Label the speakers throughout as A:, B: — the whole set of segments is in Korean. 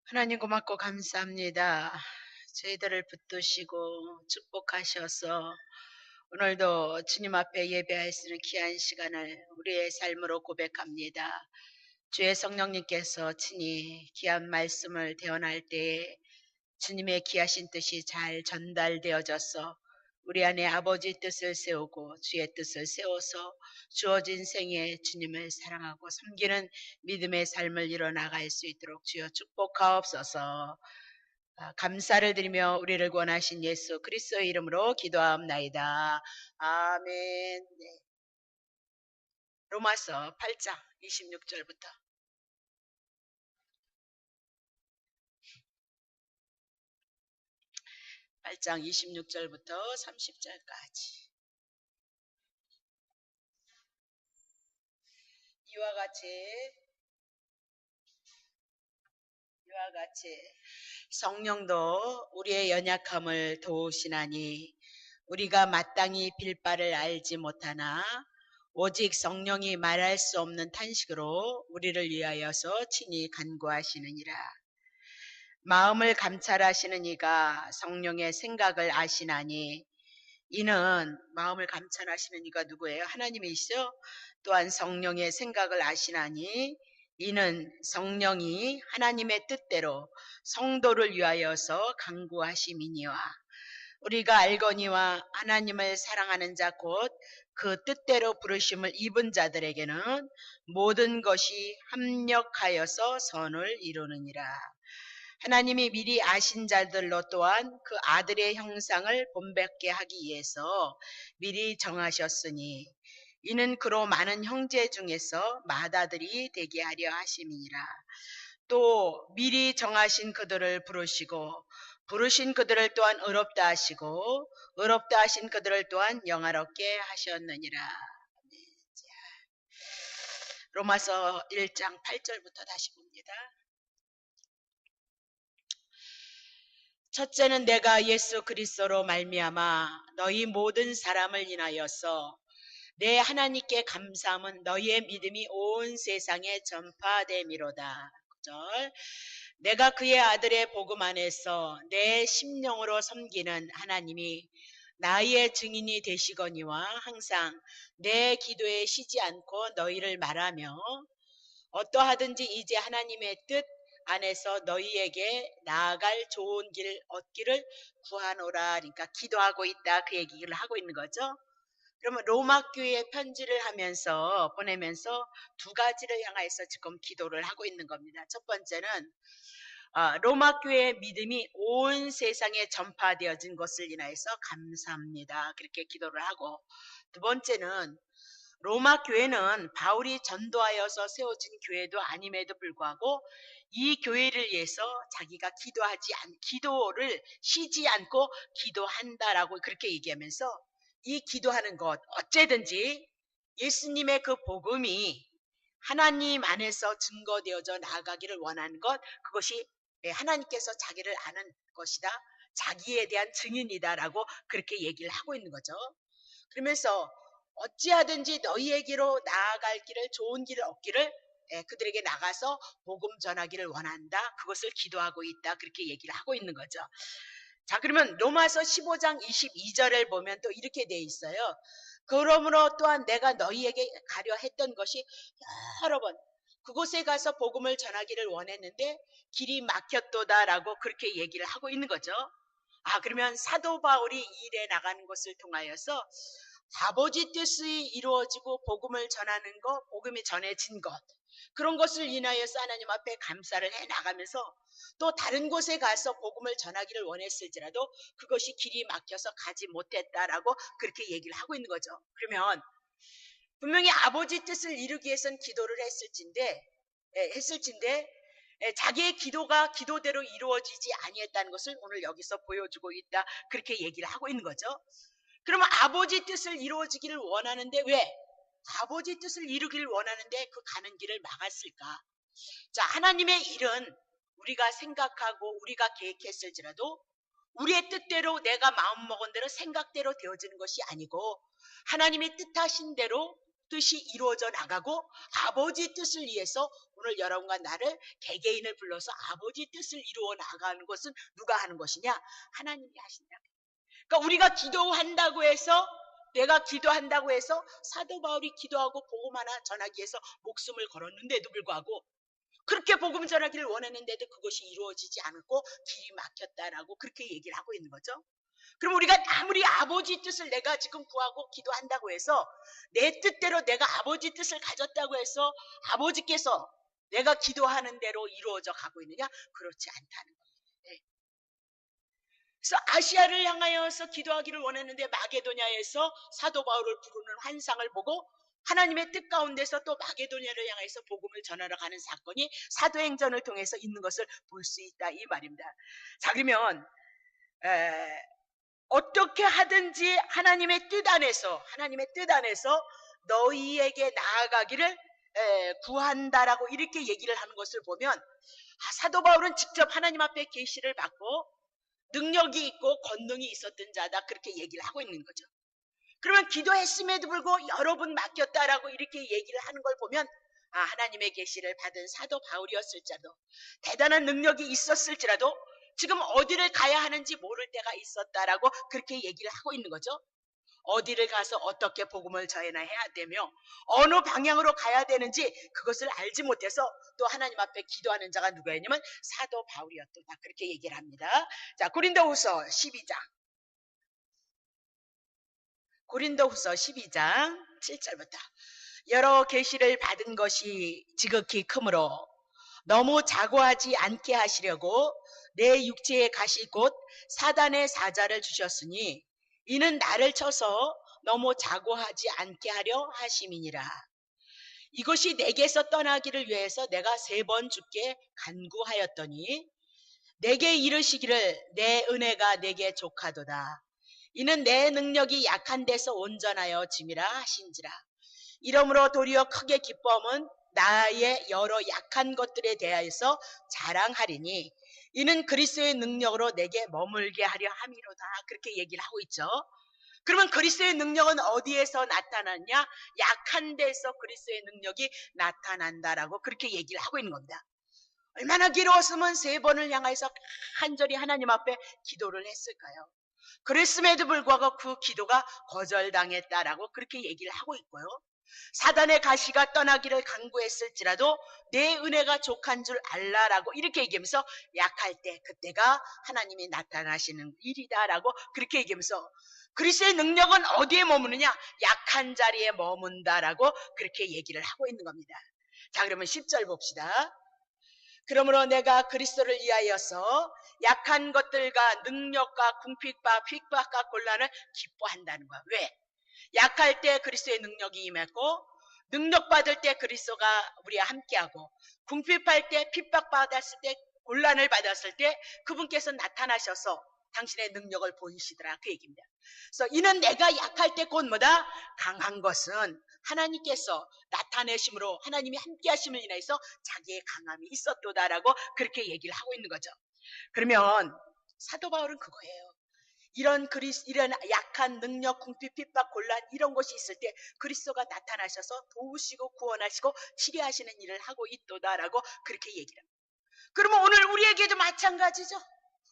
A: 하나님 고맙고 감사합니다. 저희들을 붙드시고 축복하셔서 오늘도 주님 앞에 예배할 수 있는 귀한 시간을 우리의 삶으로 고백합니다. 주의 성령님께서 친히 귀한 말씀을 대언할 때에 주님의 귀하신 뜻이 잘 전달되어져서 우리 안에 아버지 뜻을 세우고 주의 뜻을 세워서 주어진 생에 주님을 사랑하고 섬기는 믿음의 삶을 이뤄나갈 수 있도록 주여 축복하옵소서. 감사를 드리며 우리를 구원하신 예수 그리스도의 이름으로 기도하옵나이다. 아멘. 네. 로마서 8장 26절부터 8장 26절부터 30절까지 이와 같이 성령도 우리의 연약함을 도우시나니 우리가 마땅히 빌 바를 알지 못하나 오직 성령이 말할 수 없는 탄식으로 우리를 위하여서 친히 간구하시느니라. 마음을 감찰하시는 이가 성령의 생각을 아시나니 이는 마음을 감찰하시는 이가 누구예요? 하나님이시죠? 또한 성령의 생각을 아시나니 이는 성령이 하나님의 뜻대로 성도를 위하여서 간구하심이니와 우리가 알거니와 하나님을 사랑하는 자 곧 그 뜻대로 부르심을 입은 자들에게는 모든 것이 합력하여서 선을 이루느니라. 하나님이 미리 아신 자들로 또한 그 아들의 형상을 본받게 하기 위해서 미리 정하셨으니 이는 그로 많은 형제 중에서 맏아들이 되게 하려 하심이니라. 또 미리 정하신 그들을 부르시고 부르신 그들을 또한 의롭다 하시고 의롭다 하신 그들을 또한 영화롭게 하셨느니라. 로마서 1장 8절부터 다시 봅니다. 첫째는 내가 예수 그리스도로 말미암아 너희 모든 사람을 인하여서 내 하나님께 감사함은 너희의 믿음이 온 세상에 전파됨이로다. 9절 내가 그의 아들의 복음 안에서 내 심령으로 섬기는 하나님이 나의 증인이 되시거니와 항상 내 기도에 쉬지 않고 너희를 말하며 어떠하든지 이제 하나님의 뜻 안에서 너희에게 나아갈 좋은 길 얻기를 구하노라. 그러니까 기도하고 있다 그 얘기를 하고 있는 거죠. 그러면 로마 교회에 편지를 하면서 보내면서 두 가지를 향해서 지금 기도를 하고 있는 겁니다. 첫 번째는 로마 교회의 믿음이 온 세상에 전파되어진 것을 인하여서 감사합니다. 그렇게 기도를 하고 두 번째는 로마 교회는 바울이 전도하여서 세워진 교회도 아님에도 불구하고 이 교회를 위해서 자기가 기도를 쉬지 않고 기도한다라고 그렇게 얘기하면서 이 기도하는 것 어째든지 예수님의 그 복음이 하나님 안에서 증거되어져 나아가기를 원하는 것 그것이 하나님께서 자기를 아는 것이다. 자기에 대한 증인이다라고 그렇게 얘기를 하고 있는 거죠. 그러면서 어찌하든지 너희에게로 나아갈 길을 좋은 길을 얻기를 그들에게 나가서 복음 전하기를 원한다. 그것을 기도하고 있다. 그렇게 얘기를 하고 있는 거죠. 자, 그러면 로마서 15장 22절을 보면 또 이렇게 돼 있어요. 그러므로 또한 내가 너희에게 가려 했던 것이 여러 번 그곳에 가서 복음을 전하기를 원했는데 길이 막혔도다라고 그렇게 얘기를 하고 있는 거죠. 그러면 사도 바울이 일에 나가는 것을 통하여서 아버지 뜻이 이루어지고 복음을 전하는 것, 복음이 전해진 것 그런 것을 인하여서 하나님 앞에 감사를 해 나가면서 또 다른 곳에 가서 복음을 전하기를 원했을지라도 그것이 길이 막혀서 가지 못했다라고 그렇게 얘기를 하고 있는 거죠. 그러면 분명히 아버지 뜻을 이루기 위해서는 기도를 했을진데 자기의 기도가 기도대로 이루어지지 아니했다는 것을 오늘 여기서 보여주고 있다. 그렇게 얘기를 하고 있는 거죠. 그러면 아버지 뜻을 이루어지기를 원하는데 왜? 아버지 뜻을 이루기를 원하는데 그 가는 길을 막았을까? 자, 하나님의 일은 우리가 생각하고 우리가 계획했을지라도 우리의 뜻대로 내가 마음먹은 대로 생각대로 되어지는 것이 아니고 하나님이 뜻하신 대로 뜻이 이루어져 나가고 아버지 뜻을 위해서 오늘 여러분과 나를 개개인을 불러서 아버지 뜻을 이루어 나가는 것은 누가 하는 것이냐? 하나님이 하신다. 그러니까 우리가 기도한다고 해서 내가 기도한다고 해서 사도 바울이 기도하고 복음 하나 전하기 위해서 목숨을 걸었는데도 불구하고 그렇게 복음 전하기를 원했는데도 그것이 이루어지지 않았고 길이 막혔다라고 그렇게 얘기를 하고 있는 거죠. 그럼 우리가 아무리 아버지 뜻을 내가 지금 구하고 기도한다고 해서 내 뜻대로 내가 아버지 뜻을 가졌다고 해서 아버지께서 내가 기도하는 대로 이루어져 가고 있느냐? 그렇지 않다는 거예요. 네. 그래서 아시아를 향하여서 기도하기를 원했는데 마게도냐에서 사도 바울을 부르는 환상을 보고 하나님의 뜻 가운데서 또 마게도냐를 향해서 복음을 전하러 가는 사건이 사도행전을 통해서 있는 것을 볼 수 있다 이 말입니다. 자, 그러면 어떻게 하든지 하나님의 뜻 안에서 너희에게 나아가기를 구한다라고 이렇게 얘기를 하는 것을 보면 사도 바울은 직접 하나님 앞에 계시를 받고 능력이 있고 권능이 있었던 자다 그렇게 얘기를 하고 있는 거죠. 그러면 기도했음에도 불구하고 여러 번 맡겼다라고 이렇게 얘기를 하는 걸 보면 하나님의 계시를 받은 사도 바울이었을지라도 대단한 능력이 있었을지라도 지금 어디를 가야 하는지 모를 때가 있었다라고 그렇게 얘기를 하고 있는 거죠. 어디를 가서 어떻게 복음을 전해야 되며 어느 방향으로 가야 되는지 그것을 알지 못해서 또 하나님 앞에 기도하는 자가 누구였냐면 사도 바울이었다 그렇게 얘기를 합니다. 자, 고린도후서 12장 7절부터 여러 계시를 받은 것이 지극히 크므로 너무 자고하지 않게 하시려고 내 육체에 가시 곧 사단의 사자를 주셨으니 이는 나를 쳐서 너무 자고하지 않게 하려 하심이니라. 이것이 내게서 떠나기를 위해서 내가 3번 주께 간구하였더니 내게 이르시기를 내 은혜가 내게 족하도다. 이는 내 능력이 약한 데서 온전하여 짐이라 하신지라. 이러므로 도리어 크게 기뻐함은 나의 여러 약한 것들에 대하여서 자랑하리니 이는 그리스도의 능력으로 내게 머물게 하려 함이로다. 그렇게 얘기를 하고 있죠. 그러면 그리스도의 능력은 어디에서 나타났냐? 약한 데서 그리스도의 능력이 나타난다라고 그렇게 얘기를 하고 있는 겁니다. 얼마나 괴로웠으면 3번을 향해서 간절히 하나님 앞에 기도를 했을까요? 그랬음에도 불구하고 그 기도가 거절당했다라고 그렇게 얘기를 하고 있고요. 사단의 가시가 떠나기를 간구했을지라도 내 은혜가 족한 줄 알라라고 이렇게 얘기하면서 약할 때 그때가 하나님이 나타나시는 일이다라고 그렇게 얘기하면서 그리스도의 능력은 어디에 머무느냐? 약한 자리에 머문다라고 그렇게 얘기를 하고 있는 겁니다. 자, 그러면 10절 봅시다. 그러므로 내가 그리스도를 위하여서 약한 것들과 능력과 궁핍과 핍박과 곤란을 기뻐한다는 거야. 왜? 약할 때 그리스도의 능력이 임했고 능력받을 때 그리스도가 우리와 함께하고 궁핍할 때 핍박받았을 때 곤란을 받았을 때 그분께서 나타나셔서 당신의 능력을 보이시더라 그 얘기입니다. 그래서 이는 내가 약할 때 곧 뭐다? 강한 것은 하나님께서 나타내심으로 하나님이 함께 하심을 인해서 자기의 강함이 있었도다라고 그렇게 얘기를 하고 있는 거죠. 그러면 사도 바울은 그거예요. 이런 약한 능력, 궁핍, 핍박, 곤란 이런 것이 있을 때 그리스도가 나타나셔서 도우시고 구원하시고 치료하시는 일을 하고 있도다라고 그렇게 얘기를 합니다. 그러면 오늘 우리에게도 마찬가지죠.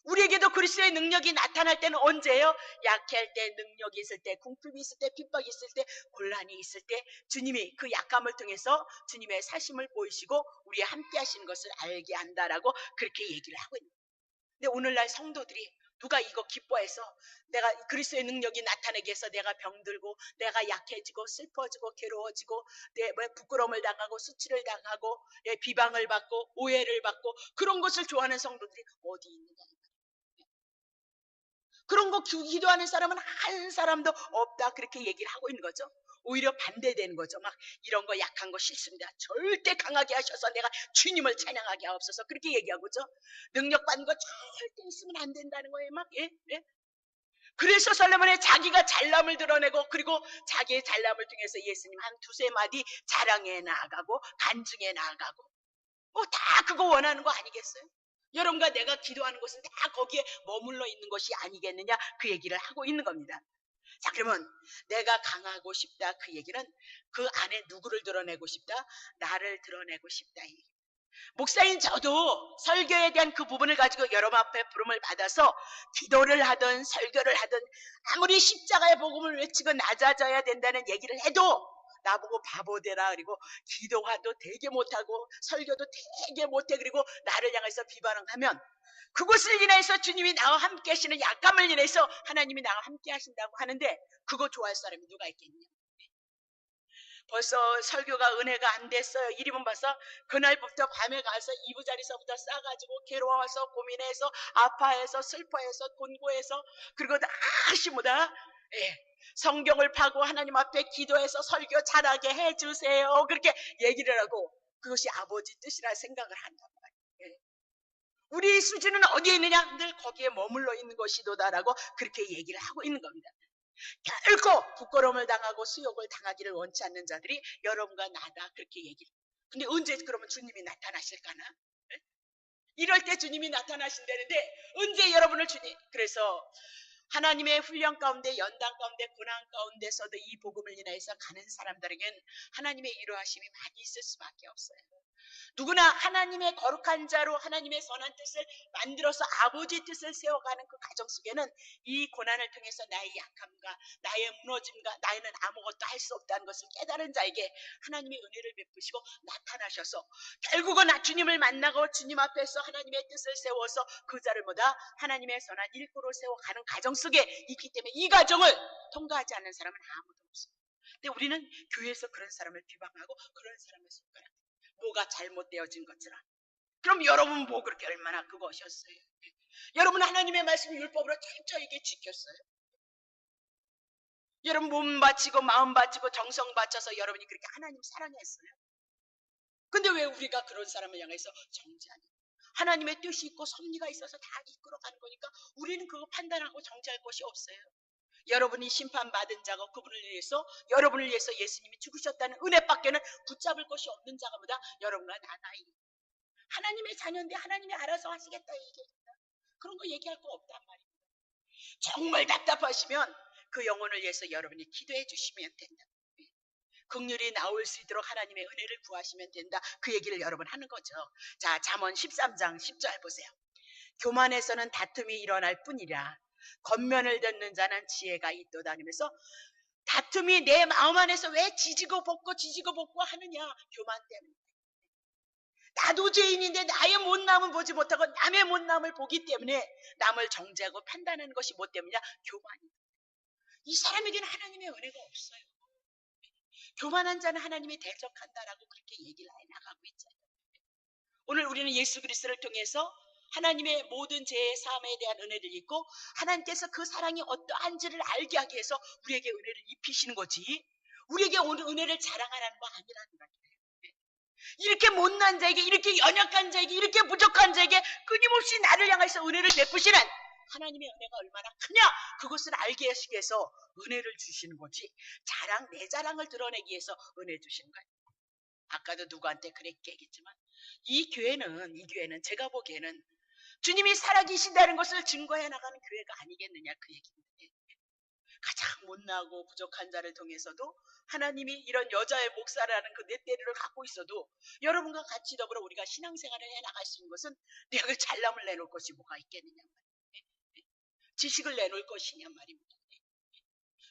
A: 우리에게도 그리스도의 능력이 나타날 때는 언제예요? 약할 때, 능력이 있을 때, 궁핍이 있을 때, 핍박이 있을 때, 곤란이 있을 때 주님이 그 약함을 통해서 주님의 사심을 보이시고 우리와 함께 하시는 것을 알게 한다라고 그렇게 얘기를 하고 있는 거예요. 근데 오늘날 성도들이 누가 이거 기뻐해서 내가 그리스도의 능력이 나타나게 해서 내가 병들고 내가 약해지고 슬퍼지고 괴로워지고 내 부끄러움을 당하고 수치를 당하고 비방을 받고 오해를 받고 그런 것을 좋아하는 성도들이 어디 있느냐. 그런 거 기도하는 사람은 한 사람도 없다 그렇게 얘기를 하고 있는 거죠. 오히려 반대되는 거죠. 막 이런 거 약한 거 싫습니다. 절대 강하게 하셔서 내가 주님을 찬양하게 하옵소서 그렇게 얘기하고죠. 능력 받는 거 절대 있으면 안 된다는 거예요. 막 그래서 솔로몬의 자기가 잘남을 드러내고 그리고 자기의 잘남을 통해서 예수님 한 두세 마디 자랑해 나아가고 간증해 나아가고 다 그거 원하는 거 아니겠어요? 여러분과 내가 기도하는 것은 다 거기에 머물러 있는 것이 아니겠느냐 그 얘기를 하고 있는 겁니다. 자, 그러면 내가 강하고 싶다 그 얘기는 그 안에 누구를 드러내고 싶다? 나를 드러내고 싶다. 목사인 저도 설교에 대한 그 부분을 가지고 여러분 앞에 부름을 받아서 기도를 하든 설교를 하든 아무리 십자가의 복음을 외치고 낮아져야 된다는 얘기를 해도 나보고 바보 되라, 그리고 기도도 되게 못하고 설교도 되게 못해, 그리고 나를 향해서 비방을 하면 그것을 인해서 주님이 나와 함께 하시는 약함을 인해서 하나님이 나와 함께 하신다고 하는데 그거 좋아할 사람이 누가 있겠냐. 벌써 설교가 은혜가 안 됐어요. 이리만 봐서 그날부터 밤에 가서 이부자리서부터 싸가지고 괴로워서 고민해서 아파해서 슬퍼해서 곤고해서 그리고 다시 뭐다 성경을 파고 하나님 앞에 기도해서 설교 잘하게 해주세요. 그렇게 얘기를 하고 그것이 아버지 뜻이라 생각을 한단 말이에요. 우리 수준은 어디에 있느냐? 늘 거기에 머물러 있는 것이도다라고 그렇게 얘기를 하고 있는 겁니다. 결코 부끄러움을 당하고 수욕을 당하기를 원치 않는 자들이 여러분과 나다, 그렇게 얘기를. 근데 언제 그러면 주님이 나타나실까나? 네? 이럴 때 주님이 나타나신다는데 언제 여러분을 주님, 그래서 하나님의 훈련 가운데 연단 가운데 고난 가운데서도 이 복음을 인하여서 가는 사람들에겐 하나님의 이루하심이 많이 있을 수밖에 없어요. 누구나 하나님의 거룩한 자로 하나님의 선한 뜻을 만들어서 아버지 뜻을 세워가는 그 가정 속에는 이 고난을 통해서 나의 약함과 나의 무너짐과 나는 아무것도 할 수 없다는 것을 깨달은 자에게 하나님의 은혜를 베푸시고 나타나셔서 결국은 주님을 만나고 주님 앞에서 하나님의 뜻을 세워서 그 자를 뭐다 하나님의 선한 일꾼으로 세워가는 가정 속에 있기 때문에 이 가정을 통과하지 않는 사람은 아무도 없어요. 근데 우리는 교회에서 그런 사람을 비방하고 그런 사람을 손가락 뭐가 잘못되어진 것처럼. 그럼 여러분 뭐 그렇게 얼마나 그것이었어요? 여러분 하나님의 말씀 율법으로 철저히 지켰어요? 여러분 몸 바치고 마음 바치고 정성 바쳐서 여러분이 그렇게 하나님 사랑했어요? 근데 왜 우리가 그런 사람을 향해서 정죄하냐? 하나님의 뜻이 있고 섭리가 있어서 다 이끌어가는 거니까 우리는 그거 판단하고 정죄할 것이 없어요. 여러분이 심판받은 자가 그분을 위해서 여러분을 위해서 예수님이 죽으셨다는 은혜밖에는 붙잡을 것이 없는 자가 보다 여러분과 나나이 하나님의 자녀인데 하나님이 알아서 하시겠다 얘기합니다. 그런 거 얘기할 거 없단 말입니다. 정말 답답하시면 그 영혼을 위해서 여러분이 기도해 주시면 된다. 긍휼이 나올 수 있도록 하나님의 은혜를 구하시면 된다. 그 얘기를 여러분 하는 거죠. 자, 잠언 13장 10절 보세요. 교만에서는 다툼이 일어날 뿐이라 겉면을 듣는 자는 지혜가 있도다 하면서 다툼이 내 마음 안에서 왜 지지고 볶고 하느냐? 교만 때문에. 나도 죄인인데 나의 못남은 보지 못하고 남의 못남을 보기 때문에 남을 정죄하고 판단하는 것이 뭐 때문이냐? 교만이다. 이 사람에게는 하나님의 은혜가 없어요. 교만한 자는 하나님이 대적한다라고 그렇게 얘기를 해나가고 있잖아요. 오늘 우리는 예수 그리스도를 통해서 하나님의 모든 죄의 사함에 대한 은혜를 입고 하나님께서 그 사랑이 어떠한지를 알게 하기 위해서 우리에게 은혜를 입히시는 거지 우리에게 오늘 은혜를 자랑하라는 거 아니라는 거예요. 이렇게 못난 자에게 이렇게 연약한 자에게 이렇게 부족한 자에게 끊임없이 나를 향해서 은혜를 베푸시는 하나님의 은혜가 얼마나 크냐 그것을 알게 하시기 위해서 은혜를 주시는 거지 내 자랑을 드러내기 위해서 은혜 주시는 거예요. 아까도 누구한테 그렇게 얘기했지만 이 교회는 제가 보기에는 주님이 살아계신다는 것을 증거해 나가는 교회가 아니겠느냐 그 얘기입니다. 가장 못나고 부족한 자를 통해서도 하나님이 이런 여자의 목사라는 그 넷대리를 갖고 있어도 여러분과 같이 더불어 우리가 신앙생활을 해나갈 수 있는 것은 내가 잘남을 내놓을 것이 뭐가 있겠느냐 말입니다. 지식을 내놓을 것이냐 말입니다.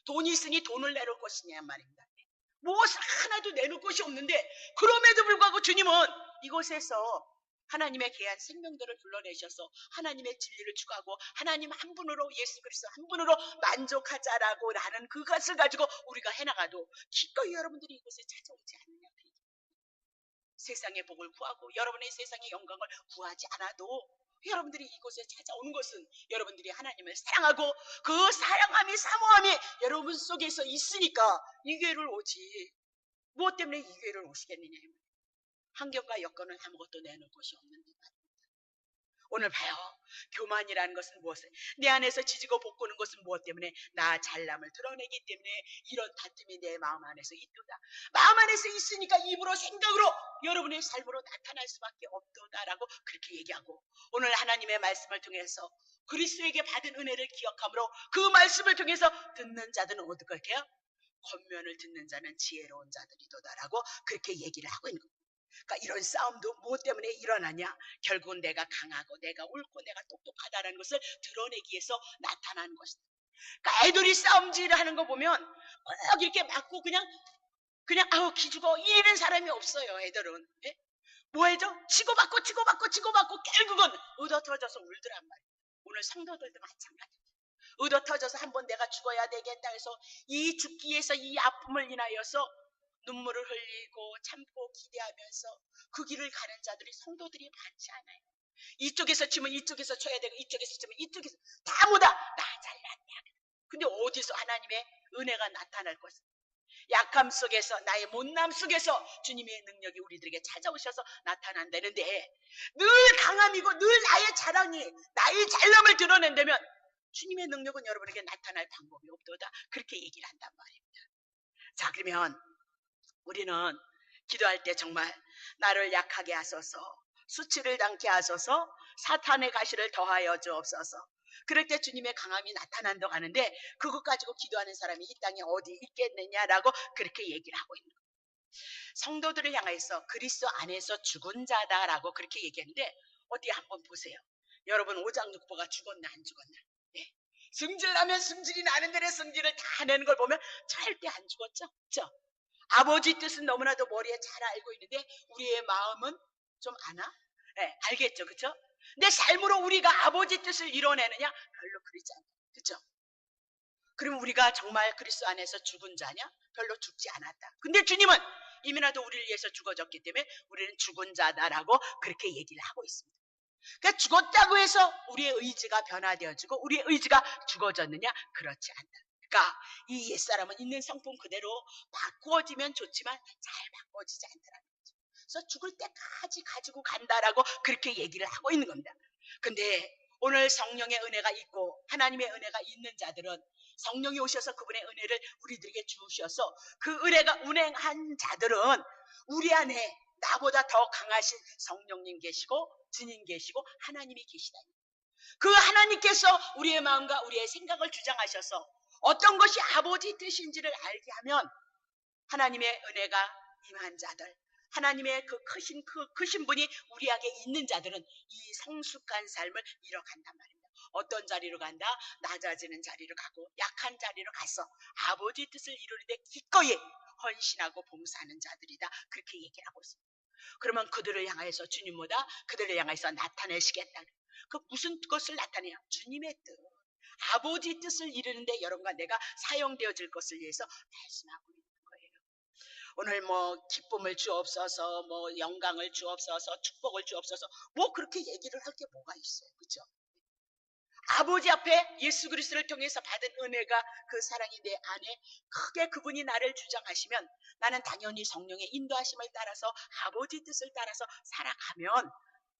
A: 돈이 있으니 돈을 내놓을 것이냐 말입니다. 무엇을 하나도 내놓을 것이 없는데 그럼에도 불구하고 주님은 이곳에서 하나님의 귀한 생명들을 불러내셔서 하나님의 진리를 추구하고 하나님 한 분으로 예수 그리스도 한 분으로 만족하자라고 라는 그것을 가지고 우리가 해나가도 기꺼이 여러분들이 이곳에 찾아오지 않느냐. 세상의 복을 구하고 여러분의 세상의 영광을 구하지 않아도 여러분들이 이곳에 찾아오는 것은 여러분들이 하나님을 사랑하고 그 사랑함이 사모함이 여러분 속에서 있으니까 이 교회를 오지. 무엇 때문에 이 교회를 오시겠느냐. 환경과 여건은 아무것도 내놓을 것이 없는데 말입니다. 오늘 봐요. 교만이라는 것은 무엇을? 내 안에서 지지고 볶고는 것은 무엇 때문에? 나 잘남을 드러내기 때문에 이런 다툼이 내 마음 안에서 있도다. 마음 안에서 있으니까 입으로 생각으로 여러분의 삶으로 나타날 수밖에 없도다라고 그렇게 얘기하고, 오늘 하나님의 말씀을 통해서 그리스도에게 받은 은혜를 기억함으로 그 말씀을 통해서 듣는 자들은 어떻게 해요? 권면을 듣는 자는 지혜로운 자들이도다라고 그렇게 얘기를 하고 있는 거예요. 그러니까 이런 싸움도 무엇 때문에 일어나냐? 결국은 내가 강하고 내가 옳고 내가 똑똑하다는 것을 드러내기 위해서 나타나는 것이다. 그러니까 애들이 싸움질을 하는 거 보면 꼭 이렇게 맞고 그냥 아우 기죽어 이러는 사람이 없어요. 애들은. 예? 뭐 해죠? 치고받고 결국은 얻어터져서 울더란 말이에요. 오늘 성도들도 마찬가지예요. 얻어터져서 한번 내가 죽어야 되겠다 해서 이 죽기에서 이 아픔을 인하여서 눈물을 흘리고 참고 기대하면서 그 길을 가는 자들이 성도들이 많지 않아요. 이쪽에서 치면 이쪽에서 쳐야 되고 이쪽에서 치면 이쪽에서 다 뭐다 나 잘났냐. 근데 어디서 하나님의 은혜가 나타날 것을? 약함 속에서 나의 못남 속에서 주님의 능력이 우리들에게 찾아오셔서 나타난다는데, 늘 강함이고 늘 나의 자랑이 나의 잘남을 드러낸다면 주님의 능력은 여러분에게 나타날 방법이 없도다. 그렇게 얘기를 한단 말입니다. 자, 그러면 우리는 기도할 때 정말 나를 약하게 하소서, 수치를 당케 하소서, 사탄의 가시를 더하여 주옵소서. 그럴 때 주님의 강함이 나타난다고 하는데, 그것 가지고 기도하는 사람이 이 땅에 어디 있겠느냐라고 그렇게 얘기를 하고 있는 거예요. 성도들을 향해서 그리스도 안에서 죽은 자다라고 그렇게 얘기했는데, 어디 한번 보세요. 여러분 오장육부가 죽었나 안 죽었나? 네. 승질나면 승질이 나는 대로 승질을 다 내는 걸 보면 절대 안 죽었죠? 그렇죠? 아버지 뜻은 너무나도 머리에 잘 알고 있는데 우리의 마음은 좀 아나? 네, 알겠죠, 그렇죠? 내 삶으로 우리가 아버지 뜻을 이뤄내느냐? 별로 그러지 않아요, 그렇죠? 그럼 우리가 정말 그리스도 안에서 죽은 자냐? 별로 죽지 않았다. 근데 주님은 이미나도 우리를 위해서 죽어졌기 때문에 우리는 죽은 자다라고 그렇게 얘기를 하고 있습니다. 그러니까 죽었다고 해서 우리의 의지가 변화되어지고 우리의 의지가 죽어졌느냐? 그렇지 않다. 그러니까 이 옛사람은 있는 성품 그대로 바꾸어지면 좋지만 잘 바꿔지지 않더라는 거죠. 그래서 죽을 때까지 가지고 간다라고 그렇게 얘기를 하고 있는 겁니다. 근데 오늘 성령의 은혜가 있고 하나님의 은혜가 있는 자들은 성령이 오셔서 그분의 은혜를 우리들에게 주셔서 그 은혜가 운행한 자들은 우리 안에 나보다 더 강하신 성령님 계시고 주님 계시고 하나님이 계시다. 그 하나님께서 우리의 마음과 우리의 생각을 주장하셔서 어떤 것이 아버지 뜻인지를 알게 하면 하나님의 은혜가 임한 자들, 하나님의 그 크신 분이 우리에게 있는 자들은 이 성숙한 삶을 이뤄간단 말입니다. 어떤 자리로 간다? 낮아지는 자리로 가고 약한 자리로 가서 아버지 뜻을 이루는데 기꺼이 헌신하고 봉사하는 자들이다. 그렇게 얘기를 하고 있습니다. 그러면 그들을 향해서 주님보다 그들을 향해서 나타내시겠다. 그 무슨 것을 나타내요? 주님의 뜻. 아버지 뜻을 이루는데 여러분과 내가 사용되어질 것을 위해서 말씀하고 있는 거예요. 오늘 뭐 기쁨을 주옵소서, 뭐 영광을 주옵소서, 축복을 주옵소서, 뭐 그렇게 얘기를 할 게 뭐가 있어요, 그렇죠? 아버지 앞에 예수 그리스도를 통해서 받은 은혜가 그 사랑이 내 안에 크게 그분이 나를 주장하시면 나는 당연히 성령의 인도하심을 따라서 아버지 뜻을 따라서 살아가면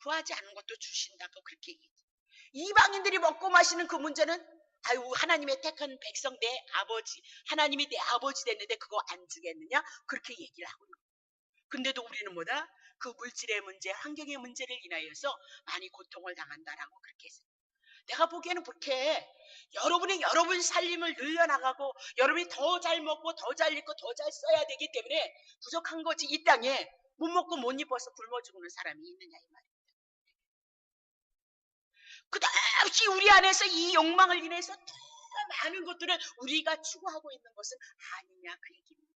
A: 구하지 않은 것도 주신다고 그렇게 얘기해요. 이방인들이 먹고 마시는 그 문제는 아유 하나님의 택한 백성 내 아버지, 하나님이 내 아버지 됐는데 그거 안 주겠느냐? 그렇게 얘기를 하고 있는 거예요. 근데도 우리는 뭐다? 그 물질의 문제, 환경의 문제를 인하여서 많이 고통을 당한다라고 그렇게 했어요. 내가 보기에는 그렇게 여러분 살림을 늘려나가고 여러분이 더 잘 먹고 더 잘 입고 더 잘 써야 되기 때문에 부족한 거지 이 땅에 못 먹고 못 입어서 굶어 죽는 사람이 있느냐 이 말이에요. 그다지 우리 안에서 이 욕망을 인해서 더 많은 것들을 우리가 추구하고 있는 것은 아니냐 그 얘기입니다.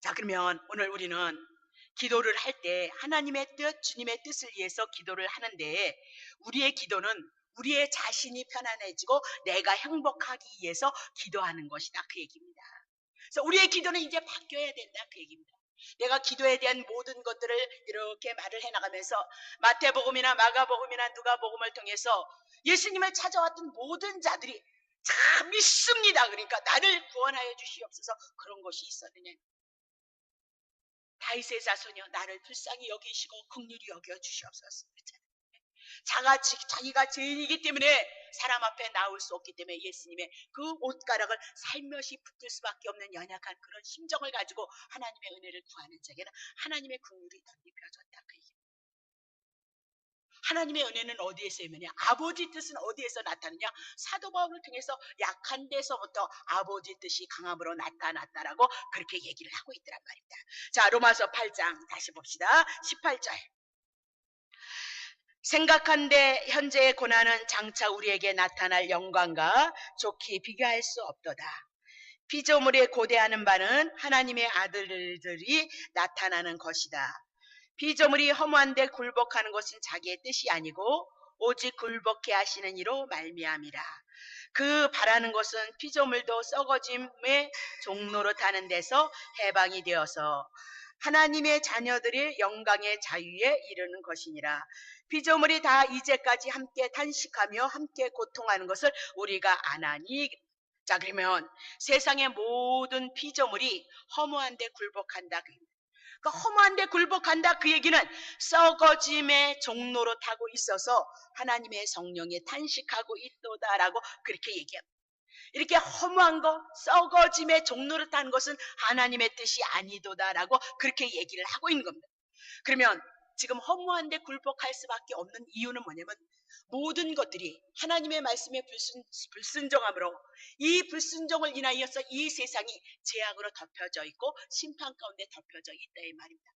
A: 자, 그러면 오늘 우리는 기도를 할 때 하나님의 뜻, 주님의 뜻을 위해서 기도를 하는데 우리의 기도는 우리의 자신이 편안해지고 내가 행복하기 위해서 기도하는 것이다 그 얘기입니다. 그래서 우리의 기도는 이제 바뀌어야 된다 그 얘기입니다. 내가 기도에 대한 모든 것들을 이렇게 말을 해나가면서 마태복음이나 마가복음이나 누가복음을 통해서 예수님을 찾아왔던 모든 자들이 참 믿습니다. 그러니까 나를 구원하여 주시옵소서 그런 것이 있었느냐. 다윗의 자손이여 나를 불쌍히 여기시고 긍휼히 여겨 주시옵소서. 자기가 죄인이기 때문에 사람 앞에 나올 수 없기 때문에 예수님의 그 옷가락을 살며시 붙들 수밖에 없는 연약한 그런 심정을 가지고 하나님의 은혜를 구하는 자에게는 하나님의 긍휼이 덧입혀졌다. 그 얘기. 하나님의 은혜는 어디에서 임하냐? 아버지 뜻은 어디에서 나타나냐? 사도 바울을 통해서 약한 데서부터 아버지 뜻이 강함으로 나타났다라고 그렇게 얘기를 하고 있더란 말입니다. 자, 로마서 8장 다시 봅시다. 18절. 생각한데 현재의 고난은 장차 우리에게 나타날 영광과 좋게 비교할 수 없도다. 피조물에 고대하는 바는 하나님의 아들들이 나타나는 것이다. 피조물이 허무한데 굴복하는 것은 자기의 뜻이 아니고 오직 굴복해 하시는 이로 말미암이라. 그 바라는 것은 피조물도 썩어짐의 종로로 타는 데서 해방이 되어서 하나님의 자녀들의 영광의 자유에 이르는 것이니라. 피조물이 다 이제까지 함께 탄식하며 함께 고통하는 것을 우리가 아나니. 자, 그러면 세상의 모든 피조물이 허무한데 굴복한다. 그 허무한데 굴복한다 그 얘기는 썩어짐의 종로로 타고 있어서 하나님의 성령에 탄식하고 있도다라고 그렇게 얘기합니다. 이렇게 허무한 거 썩어짐의 종로로 타는 것은 하나님의 뜻이 아니도다라고 그렇게 얘기를 하고 있는 겁니다. 그러면 지금 허무한데 굴복할 수밖에 없는 이유는 뭐냐면 모든 것들이 하나님의 말씀에 불순종함으로 이 불순종을 인하여서 이 세상이 죄악으로 덮여져 있고 심판 가운데 덮여져 있다 이 말입니다.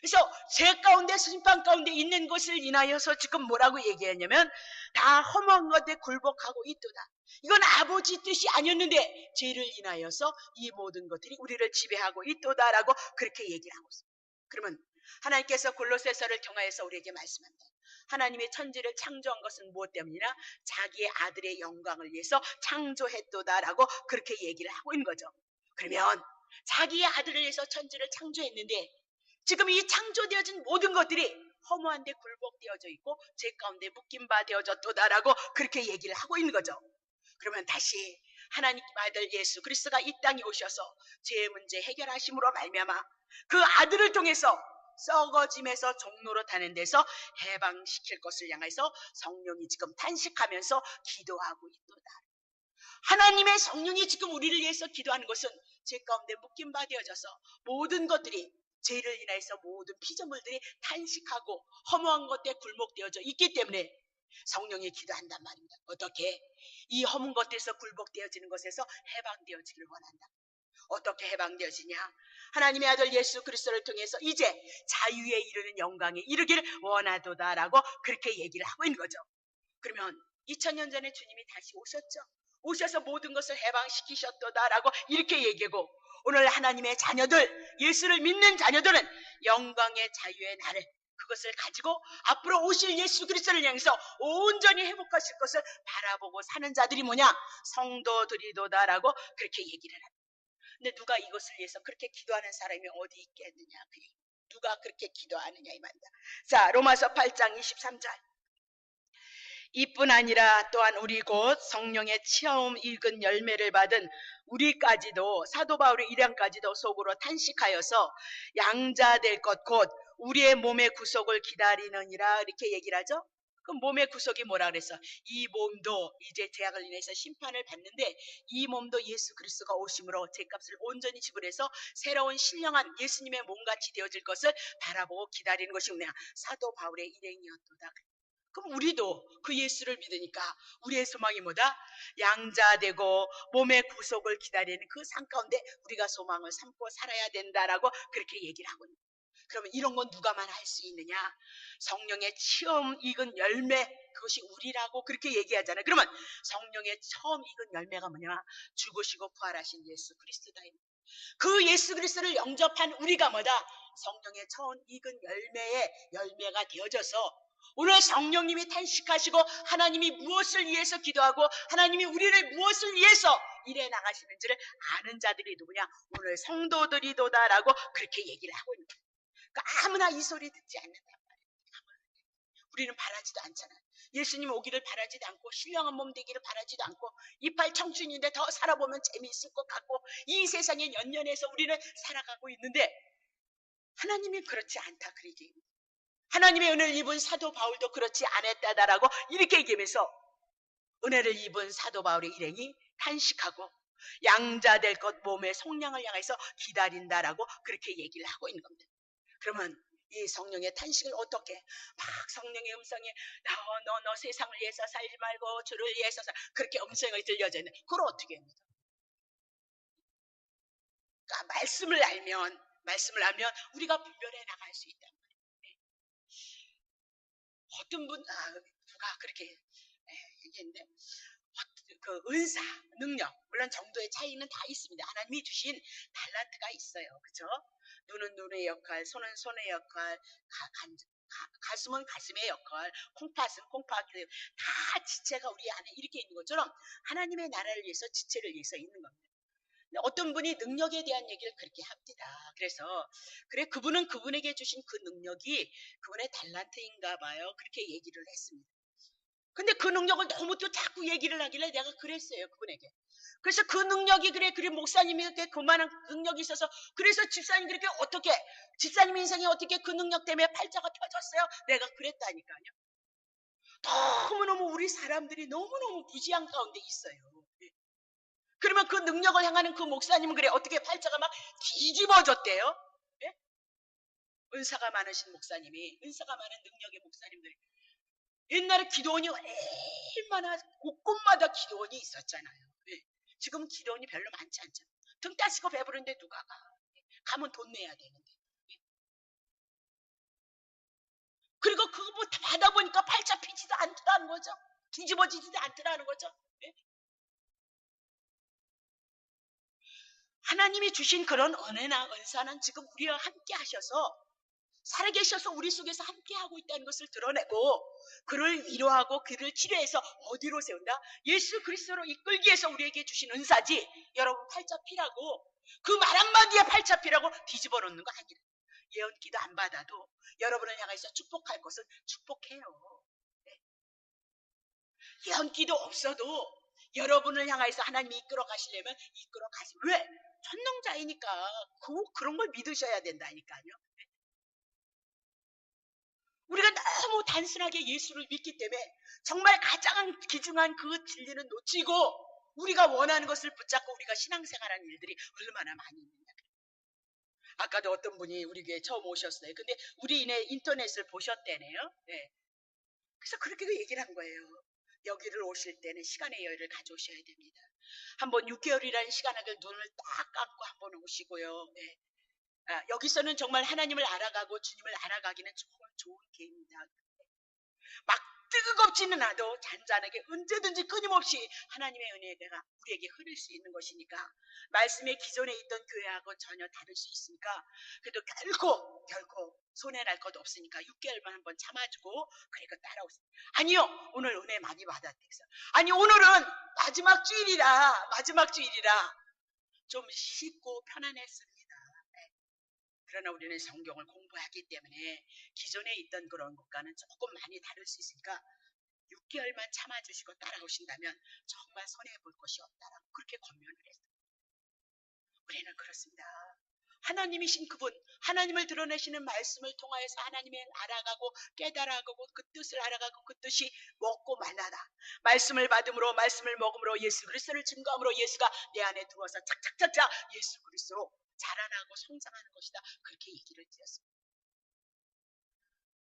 A: 그래서 죄 가운데 심판 가운데 있는 것을 인하여서 지금 뭐라고 얘기하냐면 다 허무한 것에 굴복하고 있도다. 이건 아버지 뜻이 아니었는데 죄를 인하여서 이 모든 것들이 우리를 지배하고 있도다라고 그렇게 얘기를 하고 있습니다. 그러면 하나님께서 골로새서를 통하여서 우리에게 말씀합니다. 하나님의 천지를 창조한 것은 무엇 때문이냐? 자기의 아들의 영광을 위해서 창조했도다라고 그렇게 얘기를 하고 있는 거죠. 그러면 자기의 아들을 위해서 천지를 창조했는데 지금 이 창조되어진 모든 것들이 허무한데 굴복되어져 있고 죄 가운데 묶임 바 되어졌도다라고 그렇게 얘기를 하고 있는 거죠. 그러면 다시 하나님 아들 예수 그리스도가 이 땅에 오셔서 죄의 문제 해결하심으로 말미암아 그 아들을 통해서 썩어짐에서 종로로 타는 데서 해방시킬 것을 향해서 성령이 지금 탄식하면서 기도하고 있도다. 하나님의 성령이 지금 우리를 위해서 기도하는 것은 죄 가운데 묶임 바 되어져서 모든 것들이 죄를 인해서 모든 피조물들이 탄식하고 허무한 것에 굴복되어져 있기 때문에 성령이 기도한단 말입니다. 어떻게? 이 허문 것에서 굴복되어지는 것에서 해방되어지기를 원한다. 어떻게 해방되어지냐? 하나님의 아들 예수 그리스도를 통해서 이제 자유에 이르는 영광에 이르기를 원하도다라고 그렇게 얘기를 하고 있는 거죠. 그러면 2000년 전에 주님이 다시 오셨죠. 오셔서 모든 것을 해방시키셨도다라고 이렇게 얘기하고 오늘 하나님의 자녀들, 예수를 믿는 자녀들은 영광의 자유의 날을 그것을 가지고 앞으로 오실 예수 그리스도를 향해서 온전히 회복하실 것을 바라보고 사는 자들이 뭐냐? 성도들이도다라고 그렇게 얘기를 합니다. 근데 누가 이것을 위해서 그렇게 기도하는 사람이 어디 있겠느냐? 누가 그렇게 기도하느냐 이 말이다. 자, 로마서 8장 23절. 이뿐 아니라 또한 우리 곧 성령의 처음 익은 열매를 받은 우리까지도 사도 바울의 일양까지도 속으로 탄식하여서 양자될 것 곧 우리의 몸의 구속을 기다리느니라 이렇게 얘기를 하죠. 그럼 몸의 구속이 뭐라 그랬어? 이 몸도 이제 죄악을 인해서 심판을 받는데 이 몸도 예수 그리스도가 오심으로 죄값을 온전히 지불해서 새로운 신령한 예수님의 몸같이 되어질 것을 바라보고 기다리는 것이 뭐냐? 사도 바울의 일행이었도다. 그럼 우리도 그 예수를 믿으니까 우리의 소망이 뭐다? 양자되고 몸의 구속을 기다리는 그 삶 가운데 우리가 소망을 삼고 살아야 된다라고 그렇게 얘기를 하고 있는 거예요. 그러면 이런 건 누가만 할 수 있느냐? 성령의 처음 익은 열매 그것이 우리라고 그렇게 얘기하잖아요. 그러면 성령의 처음 익은 열매가 뭐냐? 죽으시고 부활하신 예수 그리스도다. 그 예수 그리스도를 영접한 우리가 뭐다? 성령의 처음 익은 열매의 열매가 되어져서 오늘 성령님이 탄식하시고 하나님이 무엇을 위해서 기도하고 하나님이 우리를 무엇을 위해서 일해 나가시는지를 아는 자들이 누구냐? 오늘 성도들이도다라고 그렇게 얘기를 하고 있는 거예요. 그러니까 아무나 이 소리 듣지 않는단 말이에요. 우리는 바라지도 않잖아요. 예수님 오기를 바라지도 않고 신령한 몸 되기를 바라지도 않고 이빨 청춘인데 더 살아보면 재미있을 것 같고 이 세상에 연연해서 우리는 살아가고 있는데 하나님이 그렇지 않다 그 얘기입니다. 하나님의 은혜를 입은 사도 바울도 그렇지 않았다라고 이렇게 얘기하면서 은혜를 입은 사도 바울의 일행이 탄식하고 양자될 것 몸의 속량을 향해서 기다린다라고 그렇게 얘기를 하고 있는 겁니다. 그러면 이 성령의 탄식을 어떻게 막 성령의 음성이 너 세상을 위해서 살지 말고 주를 위해서 그렇게 음성이 들려져 있는 그걸 어떻게 합니까? 그러니까 말씀을 알면 우리가 분별해 나갈 수 있단 말이에요. 어떤 누가 그렇게 얘기했는데 그 은사, 능력, 물론 정도의 차이는 다 있습니다. 하나님이 주신 달란트가 있어요. 그죠? 눈은 눈의 역할, 손은 손의 역할, 가슴은 가슴의 역할, 콩팥은 콩팥의 다 지체가 우리 안에 이렇게 있는 것처럼 하나님의 나라를 위해서 지체를 위해서 있는 겁니다. 어떤 분이 능력에 대한 얘기를 그렇게 합니다. 그래서 그래 그분은 그분에게 주신 그 능력이 그분의 달란트인가 봐요. 그렇게 얘기를 했습니다. 근데 그 능력을 너무 또 자꾸 얘기를 하길래 내가 그랬어요. 그분에게. 그래서 그 능력이 그래 목사님이 이렇게 그만한 능력이 있어서 그래서 집사님 그렇게 어떻게 집사님 인생이 어떻게 그 능력 때문에 팔자가 펴졌어요? 내가 그랬다니까요. 너무너무 우리 사람들이 너무너무 무지한 가운데 있어요. 그러면 그 능력을 향하는 그 목사님은 그래 어떻게 팔자가 막 뒤집어졌대요? 예? 은사가 많으신 목사님이 은사가 많은 능력의 목사님들 옛날에 기도원이 얼마나 곳곳마다 기도원이 있었잖아요. 예. 지금 기도원이 별로 많지 않잖아요. 등 따시고 배부른데 누가 가? 가면 돈 내야 되는데. 예. 그리고 그거 뭐 받아보니까 팔자 피지도 않더라는 거죠. 뒤집어지지도 않더라는 거죠. 예. 하나님이 주신 그런 은혜나 은사는 지금 우리와 함께 하셔서 살아계셔서 우리 속에서 함께하고 있다는 것을 드러내고 그를 위로하고 그를 치료해서 어디로 세운다? 예수 그리스도로 이끌기 위해서 우리에게 주신 은사지 여러분 팔자피라고 그 말 한마디에 팔자피라고 뒤집어 놓는 거 아니에요. 예언기도 안 받아도 여러분을 향해서 축복할 것은 축복해요. 네. 예언기도 없어도 여러분을 향해서 하나님이 이끌어 가시려면 이끌어 가시면 왜? 전능자이니까 그런 걸 믿으셔야 된다니까요. 우리가 너무 단순하게 예수를 믿기 때문에 정말 가장 귀중한 그 진리는 놓치고 우리가 원하는 것을 붙잡고 우리가 신앙생활하는 일들이 얼마나 많이 있느냐. 아까도 어떤 분이 우리 교회에 처음 오셨어요. 근데 우리 인터넷을 보셨대네요. 네. 그래서 그렇게 얘기를 한 거예요. 여기를 오실 때는 시간의 여유를 가져오셔야 됩니다. 한번 6개월이라는 시간을 눈을 딱 감고 한번 오시고요. 네. 여기서는 정말 하나님을 알아가고 주님을 알아가기는 정말 좋은 기회입니다. 막 뜨겁지는 않아도 잔잔하게 언제든지 끊임없이 하나님의 은혜가 우리에게 흐를 수 있는 것이니까 말씀의 기존에 있던 교회하고 전혀 다를 수 있으니까 그래도 결코 손해날 것 없으니까 6개월만 한번 참아주고 그리고 따라오세요. 아니요 오늘 은혜 많이 받았대요. 아니 오늘은 마지막 주일이라 좀 쉽고 편안했습니다. 그러나 우리는 성경을 공부하기 때문에 기존에 있던 그런 것과는 조금 많이 다를 수 있으니까 6개월만 참아주시고 따라오신다면 정말 손해볼 것이 없다라고 그렇게 권면을 했어요. 우리는 그렇습니다. 하나님이신 그분, 하나님을 드러내시는 말씀을 통하여서 하나님을 알아가고 깨달아가고 그 뜻을 알아가고 그 뜻이 먹고 말라다. 말씀을 받음으로 말씀을 먹음으로 예수 그리스도를 증거함으로 예수가 내 안에 들어와서 착착착착 예수 그리스도로 자라나고 성장하는 것이다. 그렇게 얘기를 드렸습니다.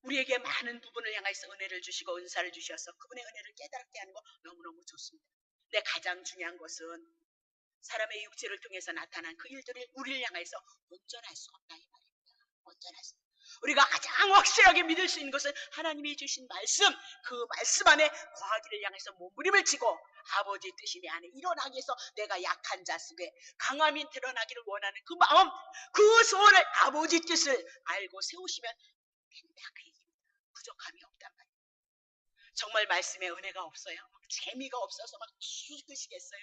A: 우리에게 많은 부분을 향해서 은혜를 주시고 은사를 주셔서 그분의 은혜를 깨닫게 하는 거 너무너무 좋습니다. 근데 가장 중요한 것은 사람의 육체를 통해서 나타난 그 일들을 우리를 향해서 온전할 수 없다 이 말입니다. 온전할 수 없다. 우리가 가장 확실하게 믿을 수 있는 것은 하나님이 주신 말씀, 그 말씀 안에 거하기를 향해서 몸부림을 치고 아버지 뜻이 내 안에 일어나기 위해서 내가 약한 자 속에 강함이 드러나기를 원하는 그 마음, 그 소원을 아버지 뜻을 알고 세우시면 된다 그 얘기입니다. 부족함이 없단 말이에요. 정말 말씀에 은혜가 없어요. 재미가 없어서 막 죽으시겠어요?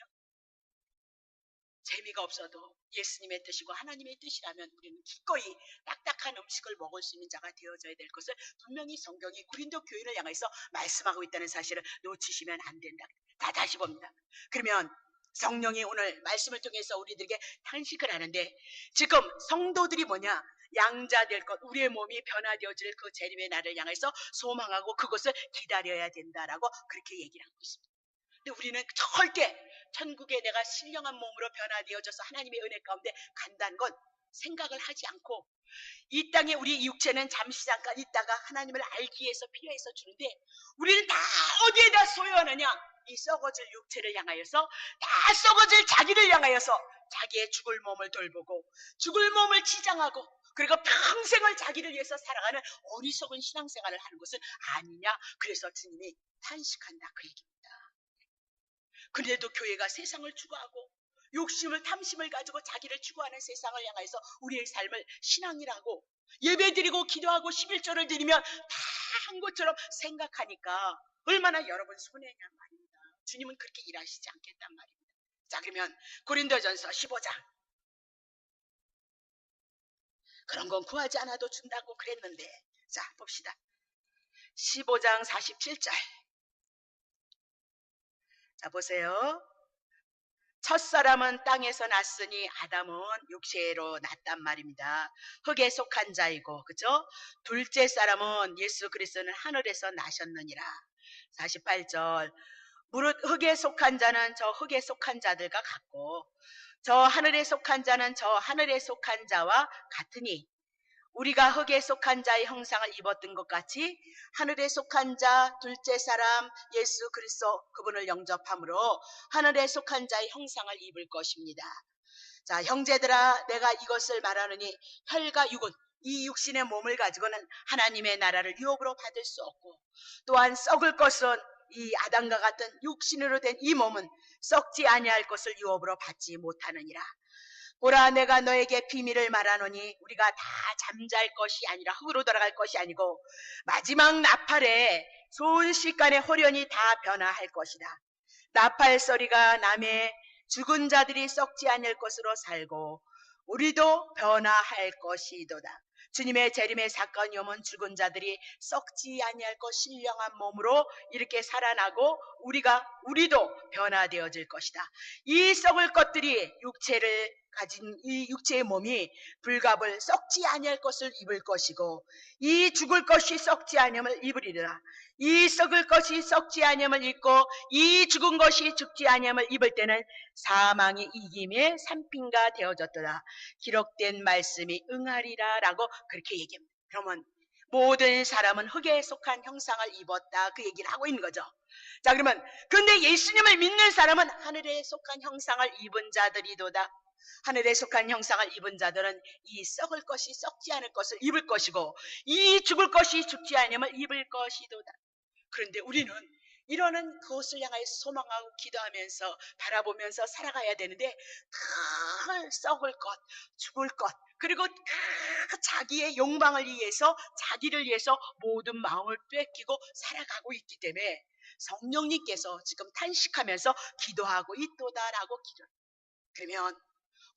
A: 재미가 없어도 예수님의 뜻이고 하나님의 뜻이라면 우리는 기꺼이 딱딱한 음식을 먹을 수 있는 자가 되어져야 될 것을 분명히 성경이 고린도 교회를 향해서 말씀하고 있다는 사실을 놓치시면 안 된다. 다시 봅니다. 그러면 성령이 오늘 말씀을 통해서 우리들에게 탄식을 하는데, 지금 성도들이 뭐냐? 양자될 것, 우리의 몸이 변화되어질 그 재림의 날을 향해서 소망하고 그것을 기다려야 된다라고 그렇게 얘기를 하고 있습니다. 근데 우리는 절대 천국에 내가 신령한 몸으로 변화되어져서 하나님의 은혜 가운데 간다는 건 생각을 하지 않고, 이 땅에 우리 육체는 잠시 잠깐 있다가 하나님을 알기 위해서 필요해서 주는데, 우리는 다 어디에다 소유하느냐? 이 썩어질 육체를 향하여서, 다 썩어질 자기를 향하여서 자기의 죽을 몸을 돌보고 죽을 몸을 치장하고, 그리고 평생을 자기를 위해서 살아가는 어리석은 신앙생활을 하는 것은 아니냐? 그래서 주님이 탄식한다, 그 얘기입니다. 그래도 교회가 세상을 추구하고 욕심을, 탐심을 가지고 자기를 추구하는 세상을 향해서 우리의 삶을 신앙이라고 예배드리고 기도하고 11조를 드리면 다 한 것처럼 생각하니까 얼마나 여러분 손해냐 말입니다. 주님은 그렇게 일하시지 않겠단 말입니다. 자, 그러면 고린도전서 15장, 그런 건 구하지 않아도 준다고 그랬는데, 자 봅시다. 15장 47절. 자 보세요. 첫사람은 땅에서 났으니 아담은 육체로 났단 말입니다. 흙에 속한 자이고, 그죠? 둘째 사람은 예수 그리스도는 하늘에서 나셨느니라. 48절. 무릇 흙에 속한 자는 저 흙에 속한 자들과 같고 저 하늘에 속한 자는 저 하늘에 속한 자와 같으니, 우리가 흙에 속한 자의 형상을 입었던 것 같이 하늘에 속한 자 둘째 사람 예수 그리스도, 그분을 영접함으로 하늘에 속한 자의 형상을 입을 것입니다. 자, 형제들아, 내가 이것을 말하느니 혈과 육은, 이 육신의 몸을 가지고는 하나님의 나라를 유업으로 받을 수 없고, 또한 썩을 것은 이 아담과 같은 육신으로 된 이 몸은 썩지 아니할 것을 유업으로 받지 못하느니라. 보라, 내가 너에게 비밀을 말하노니 우리가 다 잠잘 것이 아니라 흙으로 돌아갈 것이 아니고 마지막 나팔에 순식간에 홀연히 다 변화할 것이다. 나팔 소리가 나매 죽은 자들이 썩지 않을 것으로 살고 우리도 변화할 것이도다. 주님의 재림의 사건이 오면 죽은 자들이 썩지 아니할 것 신령한 몸으로 이렇게 살아나고 우리도 변화되어질 것이다. 이 썩을 것들이 육체를 가진 이 육체의 몸이 불갑을 썩지 아니할 것을 입을 것이고, 이 죽을 것이 썩지 아니함을 입으리라. 이 썩을 것이 썩지 아니함을 입고 이 죽은 것이 죽지 아니함을 입을 때는 사망이 이김의 산핀가 되어졌도다. 기록된 말씀이 응하리라 라고 그렇게 얘기합니다. 그러면 모든 사람은 흙에 속한 형상을 입었다, 그 얘기를 하고 있는 거죠. 자, 그러면 근데 예수님을 믿는 사람은 하늘에 속한 형상을 입은 자들이도다. 하늘에 속한 형상을 입은 자들은 이 썩을 것이 썩지 않을 것을 입을 것이고 이 죽을 것이 죽지 않음을 입을 것이도다. 그런데 우리는 이러는 그것을 향하여 소망하고 기도하면서 바라보면서 살아가야 되는데, 그 썩을 것, 죽을 것, 그리고 그 자기의 욕망을 위해서, 자기를 위해서 모든 마음을 뺏기고 살아가고 있기 때문에 성령님께서 지금 탄식하면서 기도하고 있도다라고 기도해요. 그러면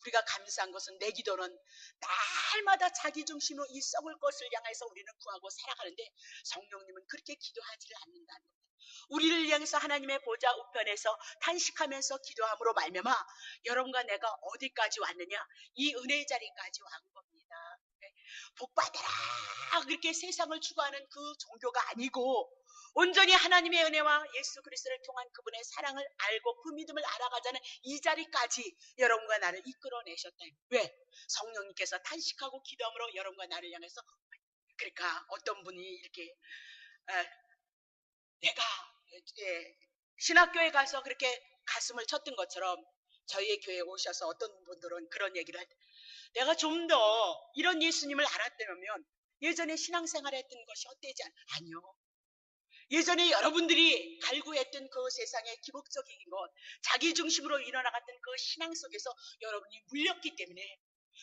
A: 우리가 감사한 것은, 내 기도는 날마다 자기 중심으로 이 썩을 것을 향해서 우리는 구하고 살아가는데 성령님은 그렇게 기도하지를 않는다는 겁니다. 우리를 향해서 하나님의 보좌 우편에서 탄식하면서 기도함으로 말미암아 여러분과 내가 어디까지 왔느냐? 이 은혜의 자리까지 온 겁니다. 복 받아라 그렇게 세상을 추구하는 그 종교가 아니고, 온전히 하나님의 은혜와 예수 그리스도를 통한 그분의 사랑을 알고 그 믿음을 알아가자는 이 자리까지 여러분과 나를 이끌어내셨다. 왜? 성령님께서 탄식하고 기도함으로 여러분과 나를 향해서. 그러니까 어떤 분이 이렇게 내가 신학교에 가서 그렇게 가슴을 쳤던 것처럼 저희의 교회에 오셔서 어떤 분들은 그런 얘기를 할 때, 내가 좀 더 이런 예수님을 알았다면 예전에 신앙생활 했던 것이 어때지? 아니요. 예전에 여러분들이 갈구했던 그 세상의 기복적인 것, 자기 중심으로 일어나갔던 그 신앙 속에서 여러분이 물렸기 때문에,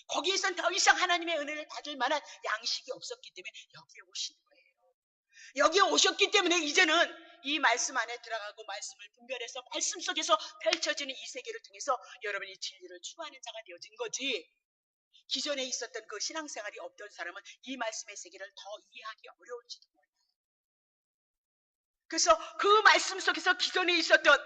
A: 거기에선 더 이상 하나님의 은혜를 받을 만한 양식이 없었기 때문에 여기에 오신 거예요. 여기에 오셨기 때문에 이제는 이 말씀 안에 들어가고 말씀을 분별해서 말씀 속에서 펼쳐지는 이 세계를 통해서 여러분이 진리를 추구하는 자가 되어진 거지, 기존에 있었던 그 신앙생활이 없던 사람은 이 말씀의 세계를 더 이해하기 어려울지도 몰라요. 그래서 그 말씀 속에서 기존에 있었던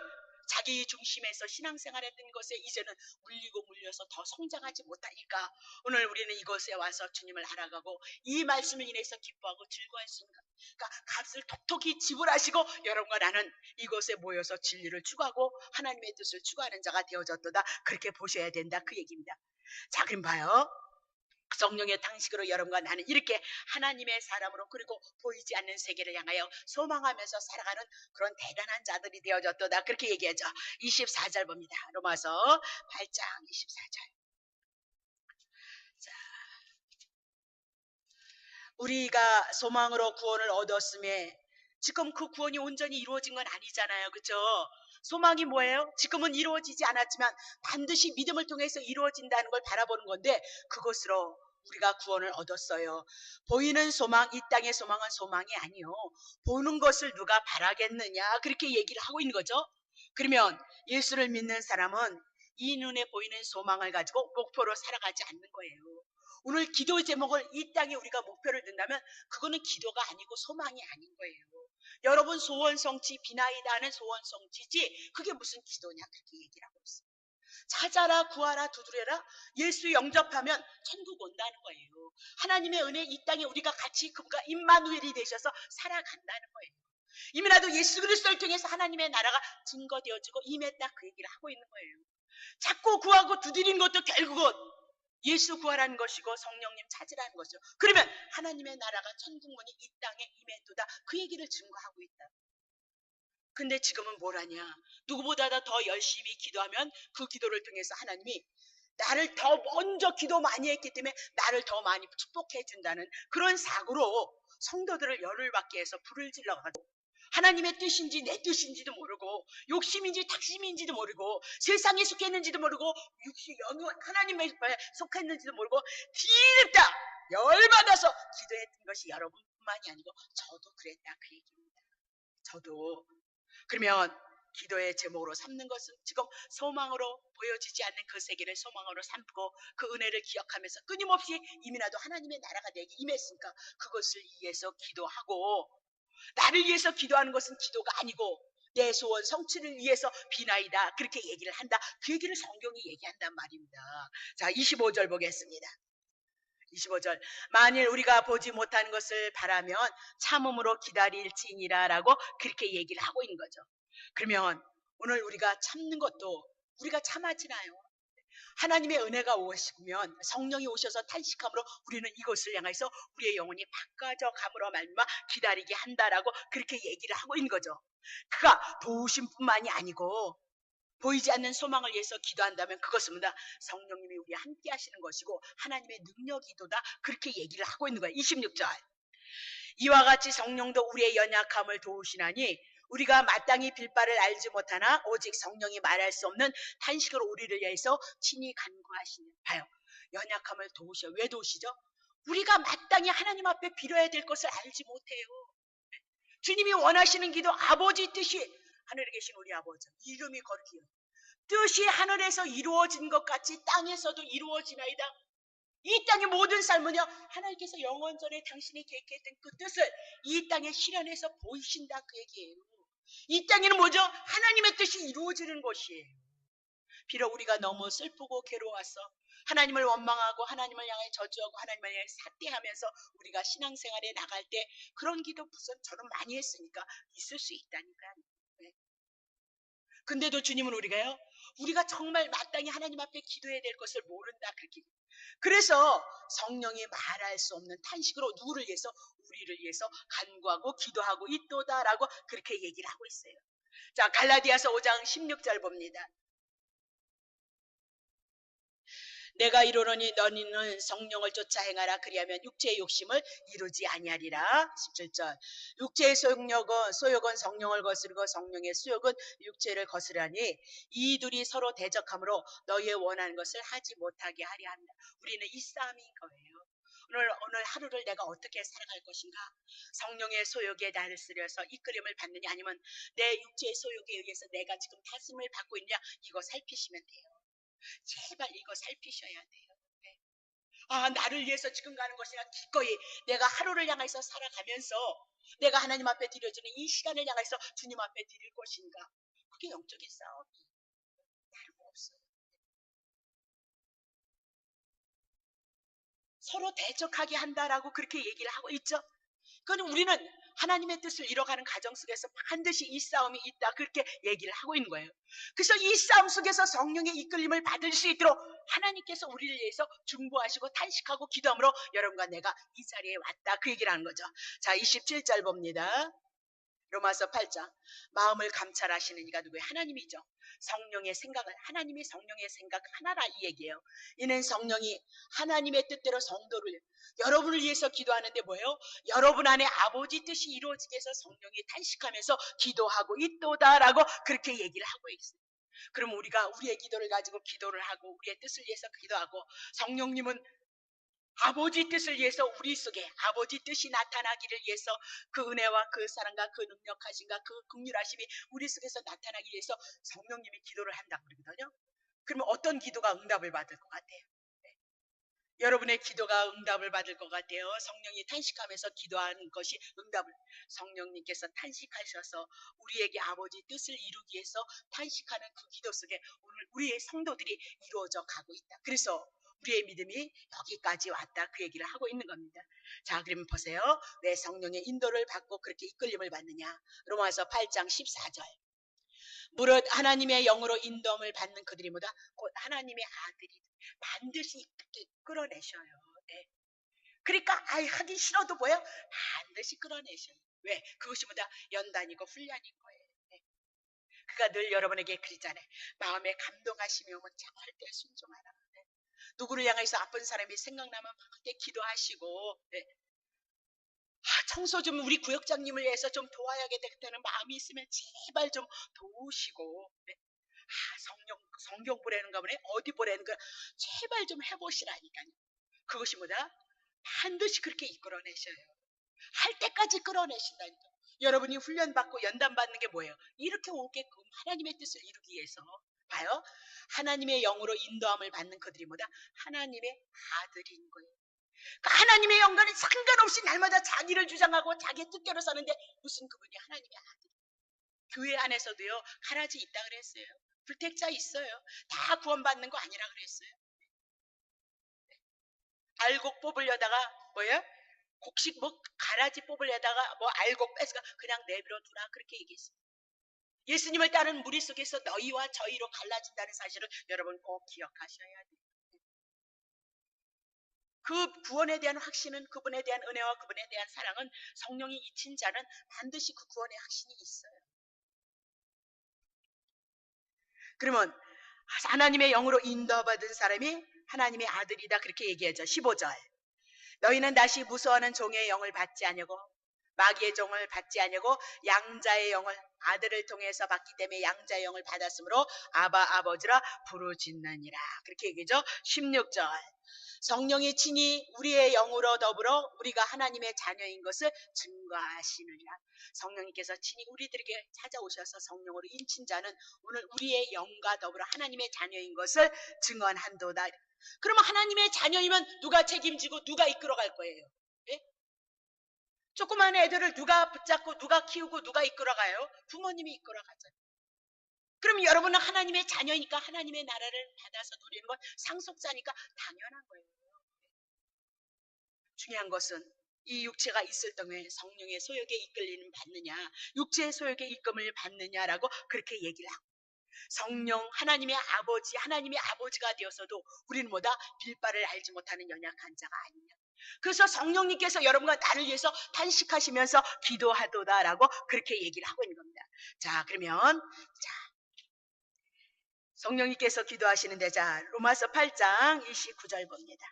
A: 자기 중심에서 신앙생활했던 것에 이제는 물리고 물려서 더 성장하지 못하니까 오늘 우리는 이곳에 와서 주님을 알아가고 이 말씀을 인해서 기뻐하고 즐거워할 수 있는 것. 그러니까 값을 톡톡히 지불하시고 여러분과 나는 이곳에 모여서 진리를 추구하고 하나님의 뜻을 추구하는 자가 되어졌도다. 그렇게 보셔야 된다. 그 얘기입니다. 자, 그럼 봐요. 성령의 당식으로 여러분과 나는 이렇게 하나님의 사람으로 그리고 보이지 않는 세계를 향하여 소망하면서 살아가는 그런 대단한 자들이 되어졌도다. 그렇게 얘기하죠. 24절 봅니다. 로마서 8장 24절. 자, 우리가 소망으로 구원을 얻었음에 지금 그 구원이 온전히 이루어진 건 아니잖아요. 그렇죠? 소망이 뭐예요? 지금은 이루어지지 않았지만 반드시 믿음을 통해서 이루어진다는 걸 바라보는 건데 그것으로 우리가 구원을 얻었어요. 보이는 소망, 이 땅의 소망은 소망이 아니요. 보는 것을 누가 바라겠느냐 그렇게 얘기를 하고 있는 거죠. 그러면 예수를 믿는 사람은 이 눈에 보이는 소망을 가지고 목표로 살아가지 않는 거예요. 오늘 기도 제목을 이 땅에 우리가 목표를 둔다면 그거는 기도가 아니고 소망이 아닌 거예요. 여러분 소원성취 비나이다 하는 소원성취지 그게 무슨 기도냐 그렇게 얘기를 하고 있어요. 찾아라 구하라 두드려라 예수 영접하면 천국 온다는 거예요. 하나님의 은혜 이 땅에 우리가 같이 그분과 임마누엘이 되셔서 살아간다는 거예요. 이미라도 예수 그리스도를 통해서 하나님의 나라가 증거되어지고 임했다 그 얘기를 하고 있는 거예요. 자꾸 구하고 두드리는 것도 결국은 예수 구하라는 것이고 성령님 찾으라는 것이죠. 그러면 하나님의 나라가 천국문이 이 땅에 임했도다 그 얘기를 증거하고 있다. 근데 지금은 뭘 하냐? 누구보다 더 열심히 기도하면 그 기도를 통해서 하나님이 나를 더 먼저 기도 많이 했기 때문에 나를 더 많이 축복해 준다는 그런 사고로 성도들을 열을 받게 해서 불을 질러가지고 하나님의 뜻인지 내 뜻인지도 모르고 욕심인지 탁심인지도 모르고 세상에 속했는지도 모르고 하나님의 속했는지도 모르고 뒤늦다 열받아서 기도했던 것이 여러분뿐만이 아니고 저도 그랬다 그 얘기입니다. 저도. 그러면 기도의 제목으로 삼는 것은 지금 소망으로 보여지지 않는 그 세계를 소망으로 삼고 그 은혜를 기억하면서 끊임없이 이미라도 하나님의 나라가 내게 임했으니까 그것을 위해서 기도하고 나를 위해서 기도하는 것은 기도가 아니고 내 소원 성취를 위해서 비나이다 그렇게 얘기를 한다. 그 얘기를 성경이 얘기한단 말입니다. 자 25절 보겠습니다. 25절 만일 우리가 보지 못한 것을 바라면 참음으로 기다릴지니라 라고 그렇게 얘기를 하고 있는 거죠. 그러면 오늘 우리가 참는 것도 우리가 참아지나요? 하나님의 은혜가 오시면 성령이 오셔서 탄식함으로 우리는 이것을 향해서 우리의 영혼이 바꿔져 감으로 말미암아 기다리게 한다라고 그렇게 얘기를 하고 있는 거죠. 그가 도우심뿐만이 아니고 보이지 않는 소망을 위해서 기도한다면 그것은 뭐다? 성령님이 우리와 함께 하시는 것이고 하나님의 능력이도다 그렇게 얘기를 하고 있는 거예요. 26절 이와 같이 성령도 우리의 연약함을 도우시나니 우리가 마땅히 빌 바를 알지 못하나 오직 성령이 말할 수 없는 탄식으로 우리를 위해서 친히 간구하시는 봐요. 연약함을 도우셔. 왜 도우시죠? 우리가 마땅히 하나님 앞에 빌어야 될 것을 알지 못해요. 주님이 원하시는 기도 아버지 뜻이 하늘에 계신 우리 아버지 이름이 거룩해요. 뜻이 하늘에서 이루어진 것 같이 땅에서도 이루어지나이다. 이 땅의 모든 삶은요 하나님께서 영원전에 당신이 계획했던 그 뜻을 이 땅에 실현해서 보이신다 그 얘기예요. 이 땅에는 뭐죠? 하나님의 뜻이 이루어지는 것이에요. 비록 우리가 너무 슬프고 괴로워서 하나님을 원망하고 하나님을 향해 저주하고 하나님을 향해 삿대하면서 우리가 신앙생활에 나갈 때 그런 기도 무슨 저는 많이 했으니까 있을 수 있다니까요. 네. 근데도 주님은 우리가 정말 마땅히 하나님 앞에 기도해야 될 것을 모른다 그렇게. 그래서 성령이 말할 수 없는 탄식으로 누구를 위해서? 우리를 위해서 간구하고 기도하고 있도다라고 그렇게 얘기를 하고 있어요. 자 갈라디아서 5장 16절 봅니다. 내가 이르노니 너희는 성령을 쫓아 행하라 그리하면 육체의 욕심을 이루지 아니하리라. 17절 육체의 소욕은 성령을 거스르고 성령의 수욕은 육체를 거스르하니 이 둘이 서로 대적하므로 너희의 원하는 것을 하지 못하게 하려 합니다. 우리는 이 싸움인 거예요. 오늘 하루를 내가 어떻게 살아갈 것인가? 성령의 소욕에 다스려서 이끌림을 받느냐 아니면 내 육체의 소욕에 의해서 내가 지금 다스림을 받고 있느냐 이거 살피시면 돼요. 제발 이거 살피셔야 돼요. 네. 나를 위해서 지금 가는 것이나 기꺼이 내가 하루를 향해서 살아가면서 내가 하나님 앞에 드려주는 이 시간을 향해서 주님 앞에 드릴 것인가 그게 영적인 싸움이 다름없어요. 서로 대적하게 한다라고 그렇게 얘기를 하고 있죠. 그건 우리는 하나님의 뜻을 이뤄가는 가정 속에서 반드시 이 싸움이 있다 그렇게 얘기를 하고 있는 거예요. 그래서 이 싸움 속에서 성령의 이끌림을 받을 수 있도록 하나님께서 우리를 위해서 중보하시고 탄식하고 기도함으로 여러분과 내가 이 자리에 왔다 그 얘기를 하는 거죠. 자, 27절 봅니다. 로마서 8장. 마음을 감찰하시는 이가 누구예요? 하나님이죠. 성령의 생각을, 하나님이 성령의 생각 하나라 이 얘기예요. 이는 성령이 하나님의 뜻대로 성도를, 여러분을 위해서 기도하는데 뭐예요? 여러분 안에 아버지 뜻이 이루어지게 해서 성령이 탄식하면서 기도하고 있도다라고 그렇게 얘기를 하고 있어요. 그럼 우리가 우리의 기도를 가지고 기도를 하고 우리의 뜻을 위해서 기도하고, 성령님은 아버지 뜻을 위해서 우리 속에 아버지 뜻이 나타나기를 위해서 그 은혜와 그 사랑과 그 능력하심과 그 긍휼하심이 우리 속에서 나타나기 위해서 성령님이 기도를 한다고 그러거든요. 그러면 어떤 기도가 응답을 받을 것 같아요? 네. 여러분의 기도가 응답을 받을 것 같아요. 성령이 탄식하면서 기도하는 것이 응답을, 성령님께서 탄식하셔서 우리에게 아버지 뜻을 이루기 위해서 탄식하는 그 기도 속에 오늘 우리의 성도들이 이루어져 가고 있다. 그래서 우리의 믿음이 여기까지 왔다 그 얘기를 하고 있는 겁니다. 자, 그러면 보세요. 왜 성령의 인도를 받고 그렇게 이끌림을 받느냐. 로마서 8장 14절. 무릇 하나님의 영으로 인도함을 받는 그들이 뭐다? 곧 하나님의 아들이 반드시 끌어내셔요. 네. 그러니까 하기 싫어도 뭐예요? 반드시 끌어내셔요. 왜? 그것이 뭐다? 연단이고 훈련인 거예요. 네. 그가 늘 여러분에게 그랬잖아요. 마음에 감동하심이 오면 절대 순종하라. 네. 누구를 향해서 아픈 사람이 생각나면 그때 기도하시고, 네. 청소 좀 우리 구역장님을 위해서 좀 도와야겠다는 마음이 있으면 제발 좀 도우시고, 네. 성경 보내는가 보네? 어디 보내는 거야? 제발 좀 해보시라니까요. 그것이 뭐다? 반드시 그렇게 이끌어내셔요. 할 때까지 끌어내신다니까. 여러분이 훈련받고 연단받는 게 뭐예요? 이렇게 오게끔 하나님의 뜻을 이루기 위해서. 봐요. 하나님의 영으로 인도함을 받는 그들이 뭐다? 하나님의 아들인 거예요. 그러니까 하나님의 영과는 상관없이 날마다 자기를 주장하고 자기의 뜻대로 사는데 무슨 그분이 하나님의 아들. 교회 안에서도요, 가라지 있다 그랬어요. 불택자 있어요. 다 구원받는 거 아니라 그랬어요. 알곡 뽑으려다가 뭐예요? 곡식 뭐 가라지 뽑으려다가 뭐 알곡 뺏어가 그냥 내버려 두라 그렇게 얘기했습니다. 예수님을 따르는 무리 속에서 너희와 저희로 갈라진다는 사실을 여러분 꼭 기억하셔야 돼요. 그 구원에 대한 확신은, 그분에 대한 은혜와 그분에 대한 사랑은, 성령이 잊힌 자는 반드시 그 구원의 확신이 있어요. 그러면 하나님의 영으로 인도받은 사람이 하나님의 아들이다 그렇게 얘기하죠. 15절. 너희는 다시 무서워하는 종의 영을 받지 아니하고 마귀의 종을 받지 아니하고 양자의 영을, 아들을 통해서 받기 때문에 양자의 영을 받았으므로 아바 아버지라 부르짖느니라 그렇게 얘기죠. 16절. 성령이 친히 우리의 영으로 더불어 우리가 하나님의 자녀인 것을 증거하시느니라. 성령님께서 친히 우리들에게 찾아오셔서 성령으로 인친 자는 오늘 우리의 영과 더불어 하나님의 자녀인 것을 증언한도다. 그러면 하나님의 자녀이면 누가 책임지고 누가 이끌어갈 거예요? 예? 조그만 애들을 누가 붙잡고 누가 키우고 누가 이끌어가요? 부모님이 이끌어가잖아요. 그럼 여러분은 하나님의 자녀니까 하나님의 나라를 받아서 누리는 건 상속자니까 당연한 거예요. 중요한 것은 이 육체가 있을 동안에 성령의 소욕에 이끌리는 받느냐, 육체의 소욕에 이끌림을 받느냐라고 그렇게 얘기를 하고, 성령 하나님의 아버지, 하나님의 아버지가 되어서도 우리는 뭐다? 빌바를 알지 못하는 연약한 자가 아니냐. 그래서 성령님께서 여러분과 나를 위해서 탄식하시면서 기도하도다라고 그렇게 얘기를 하고 있는 겁니다. 자, 그러면 성령님께서 기도하시는데, 자, 로마서 8장 29절 봅니다.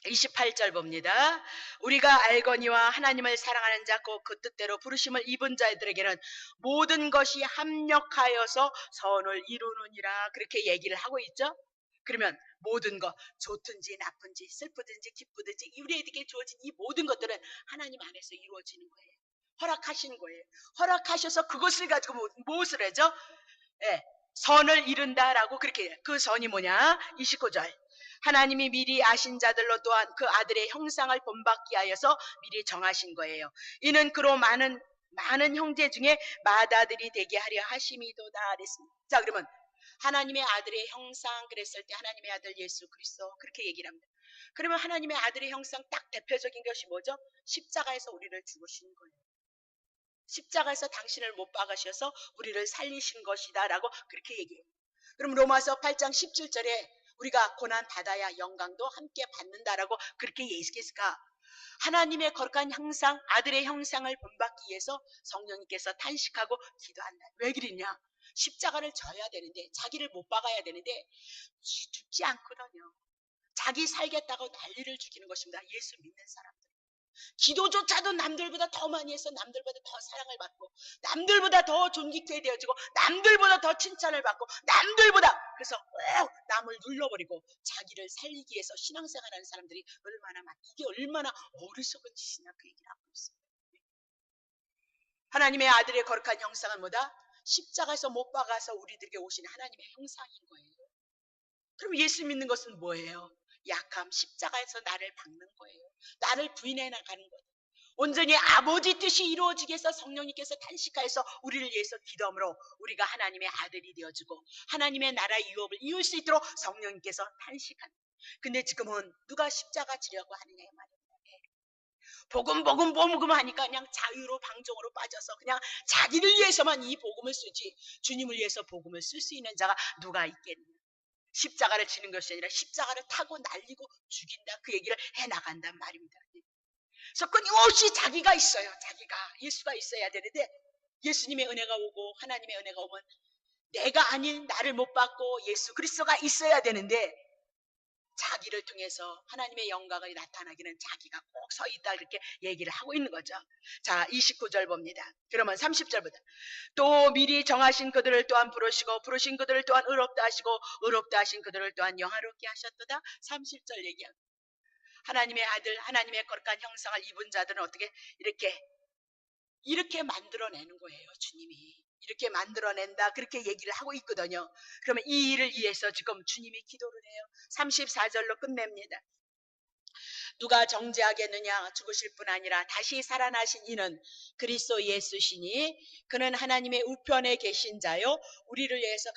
A: 28절 봅니다. 우리가 알거니와 하나님을 사랑하는 자 곧 그 뜻대로 부르심을 입은 자들에게는 모든 것이 합력하여서 선을 이루느니라 그렇게 얘기를 하고 있죠. 그러면 모든 것, 좋든지 나쁜지 슬프든지 기쁘든지 우리에게 주어진 이 모든 것들은 하나님 안에서 이루어지는 거예요. 허락하신 거예요. 허락하셔서 그것을 가지고 무엇을 하죠? 예, 선을 이룬다라고 그렇게. 그 선이 뭐냐? 29절. 하나님이 미리 아신 자들로 또한 그 아들의 형상을 본받게 하여서 미리 정하신 거예요. 이는 그로 많은 형제 중에 맏아들이 되게 하려 하심이도다 그랬습니다. 자, 그러면 하나님의 아들의 형상 그랬을 때 하나님의 아들 예수 그리스도 그렇게 얘기를 합니다. 그러면 하나님의 아들의 형상 딱 대표적인 것이 뭐죠? 십자가에서 우리를 죽으신 거예요. 십자가에서 당신을 못 박으셔서 우리를 살리신 것이다 라고 그렇게 얘기해요. 그럼 로마서 8장 17절에 우리가 고난 받아야 영광도 함께 받는다라고 그렇게 얘기했을까? 하나님의 거룩한 형상, 아들의 형상을 본받기 위해서 성령님께서 탄식하고 기도한다. 왜 그러냐? 십자가를 져야 되는데, 자기를 못 박아야 되는데 죽지 않거든요. 자기 살겠다고 난리를 죽이는 것입니다. 예수 믿는 사람들. 기도조차도 남들보다 더 많이 해서 남들보다 더 사랑을 받고, 남들보다 더 존귀케 되어지고, 남들보다 더 칭찬을 받고, 남들보다 그래서 꼭 남을 눌러버리고 자기를 살리기 위해서 신앙생활하는 사람들이 얼마나 많, 이게 얼마나 어리석은 짓이냐 그 얘기를 하고 있습니다. 하나님의 아들의 거룩한 형상은 뭐다? 십자가에서 못 박아서 우리들에게 오신 하나님의 형상인 거예요. 그럼 예수 믿는 것은 뭐예요? 약함, 십자가에서 나를 박는 거예요. 나를 부인해 나가는 거예요. 온전히 아버지 뜻이 이루어지게 해서 성령님께서 탄식하여서 우리를 위해서 기도함으로 우리가 하나님의 아들이 되어주고 하나님의 나라의 유업을 이룰 수 있도록 성령님께서 탄식하는 거예요. 근데 지금은 누가 십자가 지려고 하느냐 이 말이에요. 복음 하니까 그냥 자유로 방종으로 빠져서 그냥 자기를 위해서만 이 복음을 쓰지 주님을 위해서 복음을 쓸 수 있는 자가 누가 있겠느냐. 십자가를 지는 것이 아니라 십자가를 타고 날리고 죽인다 그 얘기를 해나간단 말입니다. 그래서 끊임없이 자기가 있어요. 자기가 예수가 있어야 되는데 예수님의 은혜가 오고 하나님의 은혜가 오면 내가 아닌 나를 못 받고 예수 그리스도가 있어야 되는데 자기를 통해서 하나님의 영광이 나타나기는 자기가 꼭 서 있다 이렇게 얘기를 하고 있는 거죠. 자 29절 봅니다. 그러면 30절부터 또 미리 정하신 그들을 또한 부르시고 부르신 그들을 또한 의롭다 하시고 의롭다 하신 그들을 또한 영화롭게 하셨도다. 30절 얘기합니다. 하나님의 아들 하나님의 거룩한 형상을 입은 자들은 어떻게 이렇게 만들어내는 거예요. 주님이 이렇게 만들어낸다 그렇게 얘기를 하고 있거든요. 그러면 이 일을 위해서 지금 주님이 기도를 해요. 34절로 끝냅니다. 누가 정죄하겠느냐. 죽으실 뿐 아니라 다시 살아나신 이는 그리스도 예수시니 그는 하나님의 우편에 계신 자요 우리를 위해서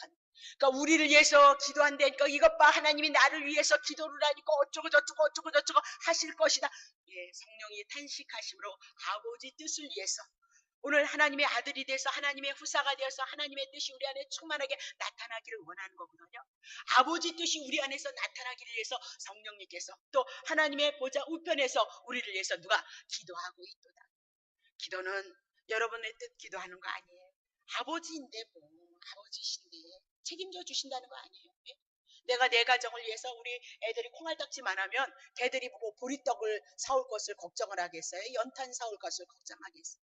A: 그러니까 우리를 위해서 기도한다니까 이것 봐 하나님이 나를 위해서 기도를 하니까 어쩌고 저쩌고 하실 것이다. 예, 성령이 탄식하심으로 아버지 뜻을 위해서 오늘 하나님의 아들이 돼서 하나님의 후사가 되어서 하나님의 뜻이 우리 안에 충만하게 나타나기를 원하는 거거든요. 아버지 뜻이 우리 안에서 나타나기를 위해서 성령님께서 또 하나님의 보좌 우편에서 우리를 위해서 누가 기도하고 있도다. 기도는 여러분의 뜻 기도하는 거 아니에요. 아버지인데 뭐 아버지신데 책임져 주신다는 거 아니에요. 내가 내 가정을 위해서 우리 애들이 콩알딱지만 하면 걔들이 뭐 보리떡을 사올 것을 걱정을 하겠어요? 연탄 사올 것을 걱정하겠어요?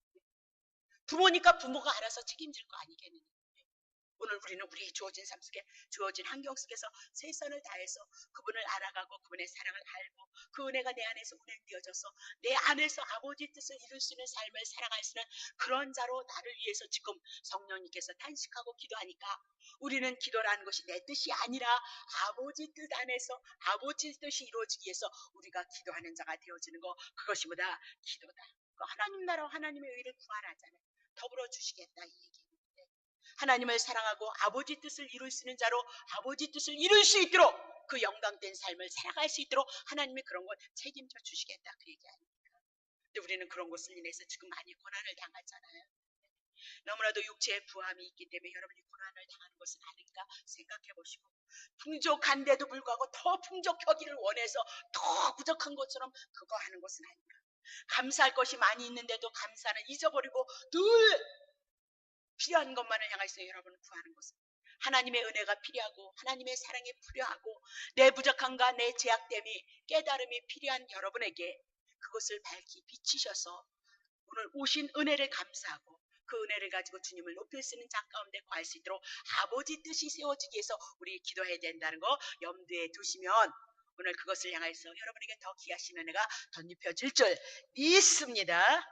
A: 부모니까 부모가 알아서 책임질 거 아니겠느냐. 오늘 우리는 우리 주어진 삶 속에 주어진 환경 속에서 최선을 다해서 그분을 알아가고 그분의 사랑을 알고 그 은혜가 내 안에서 운행되어져서 내 안에서 아버지 뜻을 이룰 수 있는 삶을 살아갈 수 있는 그런 자로 나를 위해서 지금 성령님께서 탄식하고 기도하니까 우리는 기도라는 것이 내 뜻이 아니라 아버지 뜻 안에서 아버지 뜻이 이루어지기 위해서 우리가 기도하는 자가 되어지는 거 그것이 뭐다? 기도다. 하나님 나라와 하나님의 의를 구하라잖아요. 더불어 주시겠다 이 얘기입니다. 하나님을 사랑하고 아버지 뜻을 이룰 수 있는 자로 아버지 뜻을 이룰 수 있도록 그 영광된 삶을 살아갈 수 있도록 하나님이 그런 것 책임져 주시겠다 그 얘기 아닙니까? 근데 우리는 그런 것을 인해서 지금 많이 고난을 당하잖아요. 너무나도 육체의 부함이 있기 때문에 여러분이 고난을 당하는 것은 아닌가 생각해 보시고 풍족한데도 불구하고 더 풍족하기를 원해서 더 부족한 것처럼 그거 하는 것은 아닌가. 감사할 것이 많이 있는데도 감사는 잊어버리고 늘 필요한 것만을 향해서 여러분을 구하는 것은 하나님의 은혜가 필요하고 하나님의 사랑이 필요하고 내 부족함과 내 제약됨이 깨달음이 필요한 여러분에게 그것을 밝히 비치셔서 오늘 오신 은혜를 감사하고 그 은혜를 가지고 주님을 높일 수 있는 자 가운데 구할 수 있도록 아버지 뜻이 세워지기 위해서 우리 기도해야 된다는 거 염두에 두시면 오늘 그것을 향해서 여러분에게 더 귀하신 은혜가 덧입혀질 줄 믿습니다.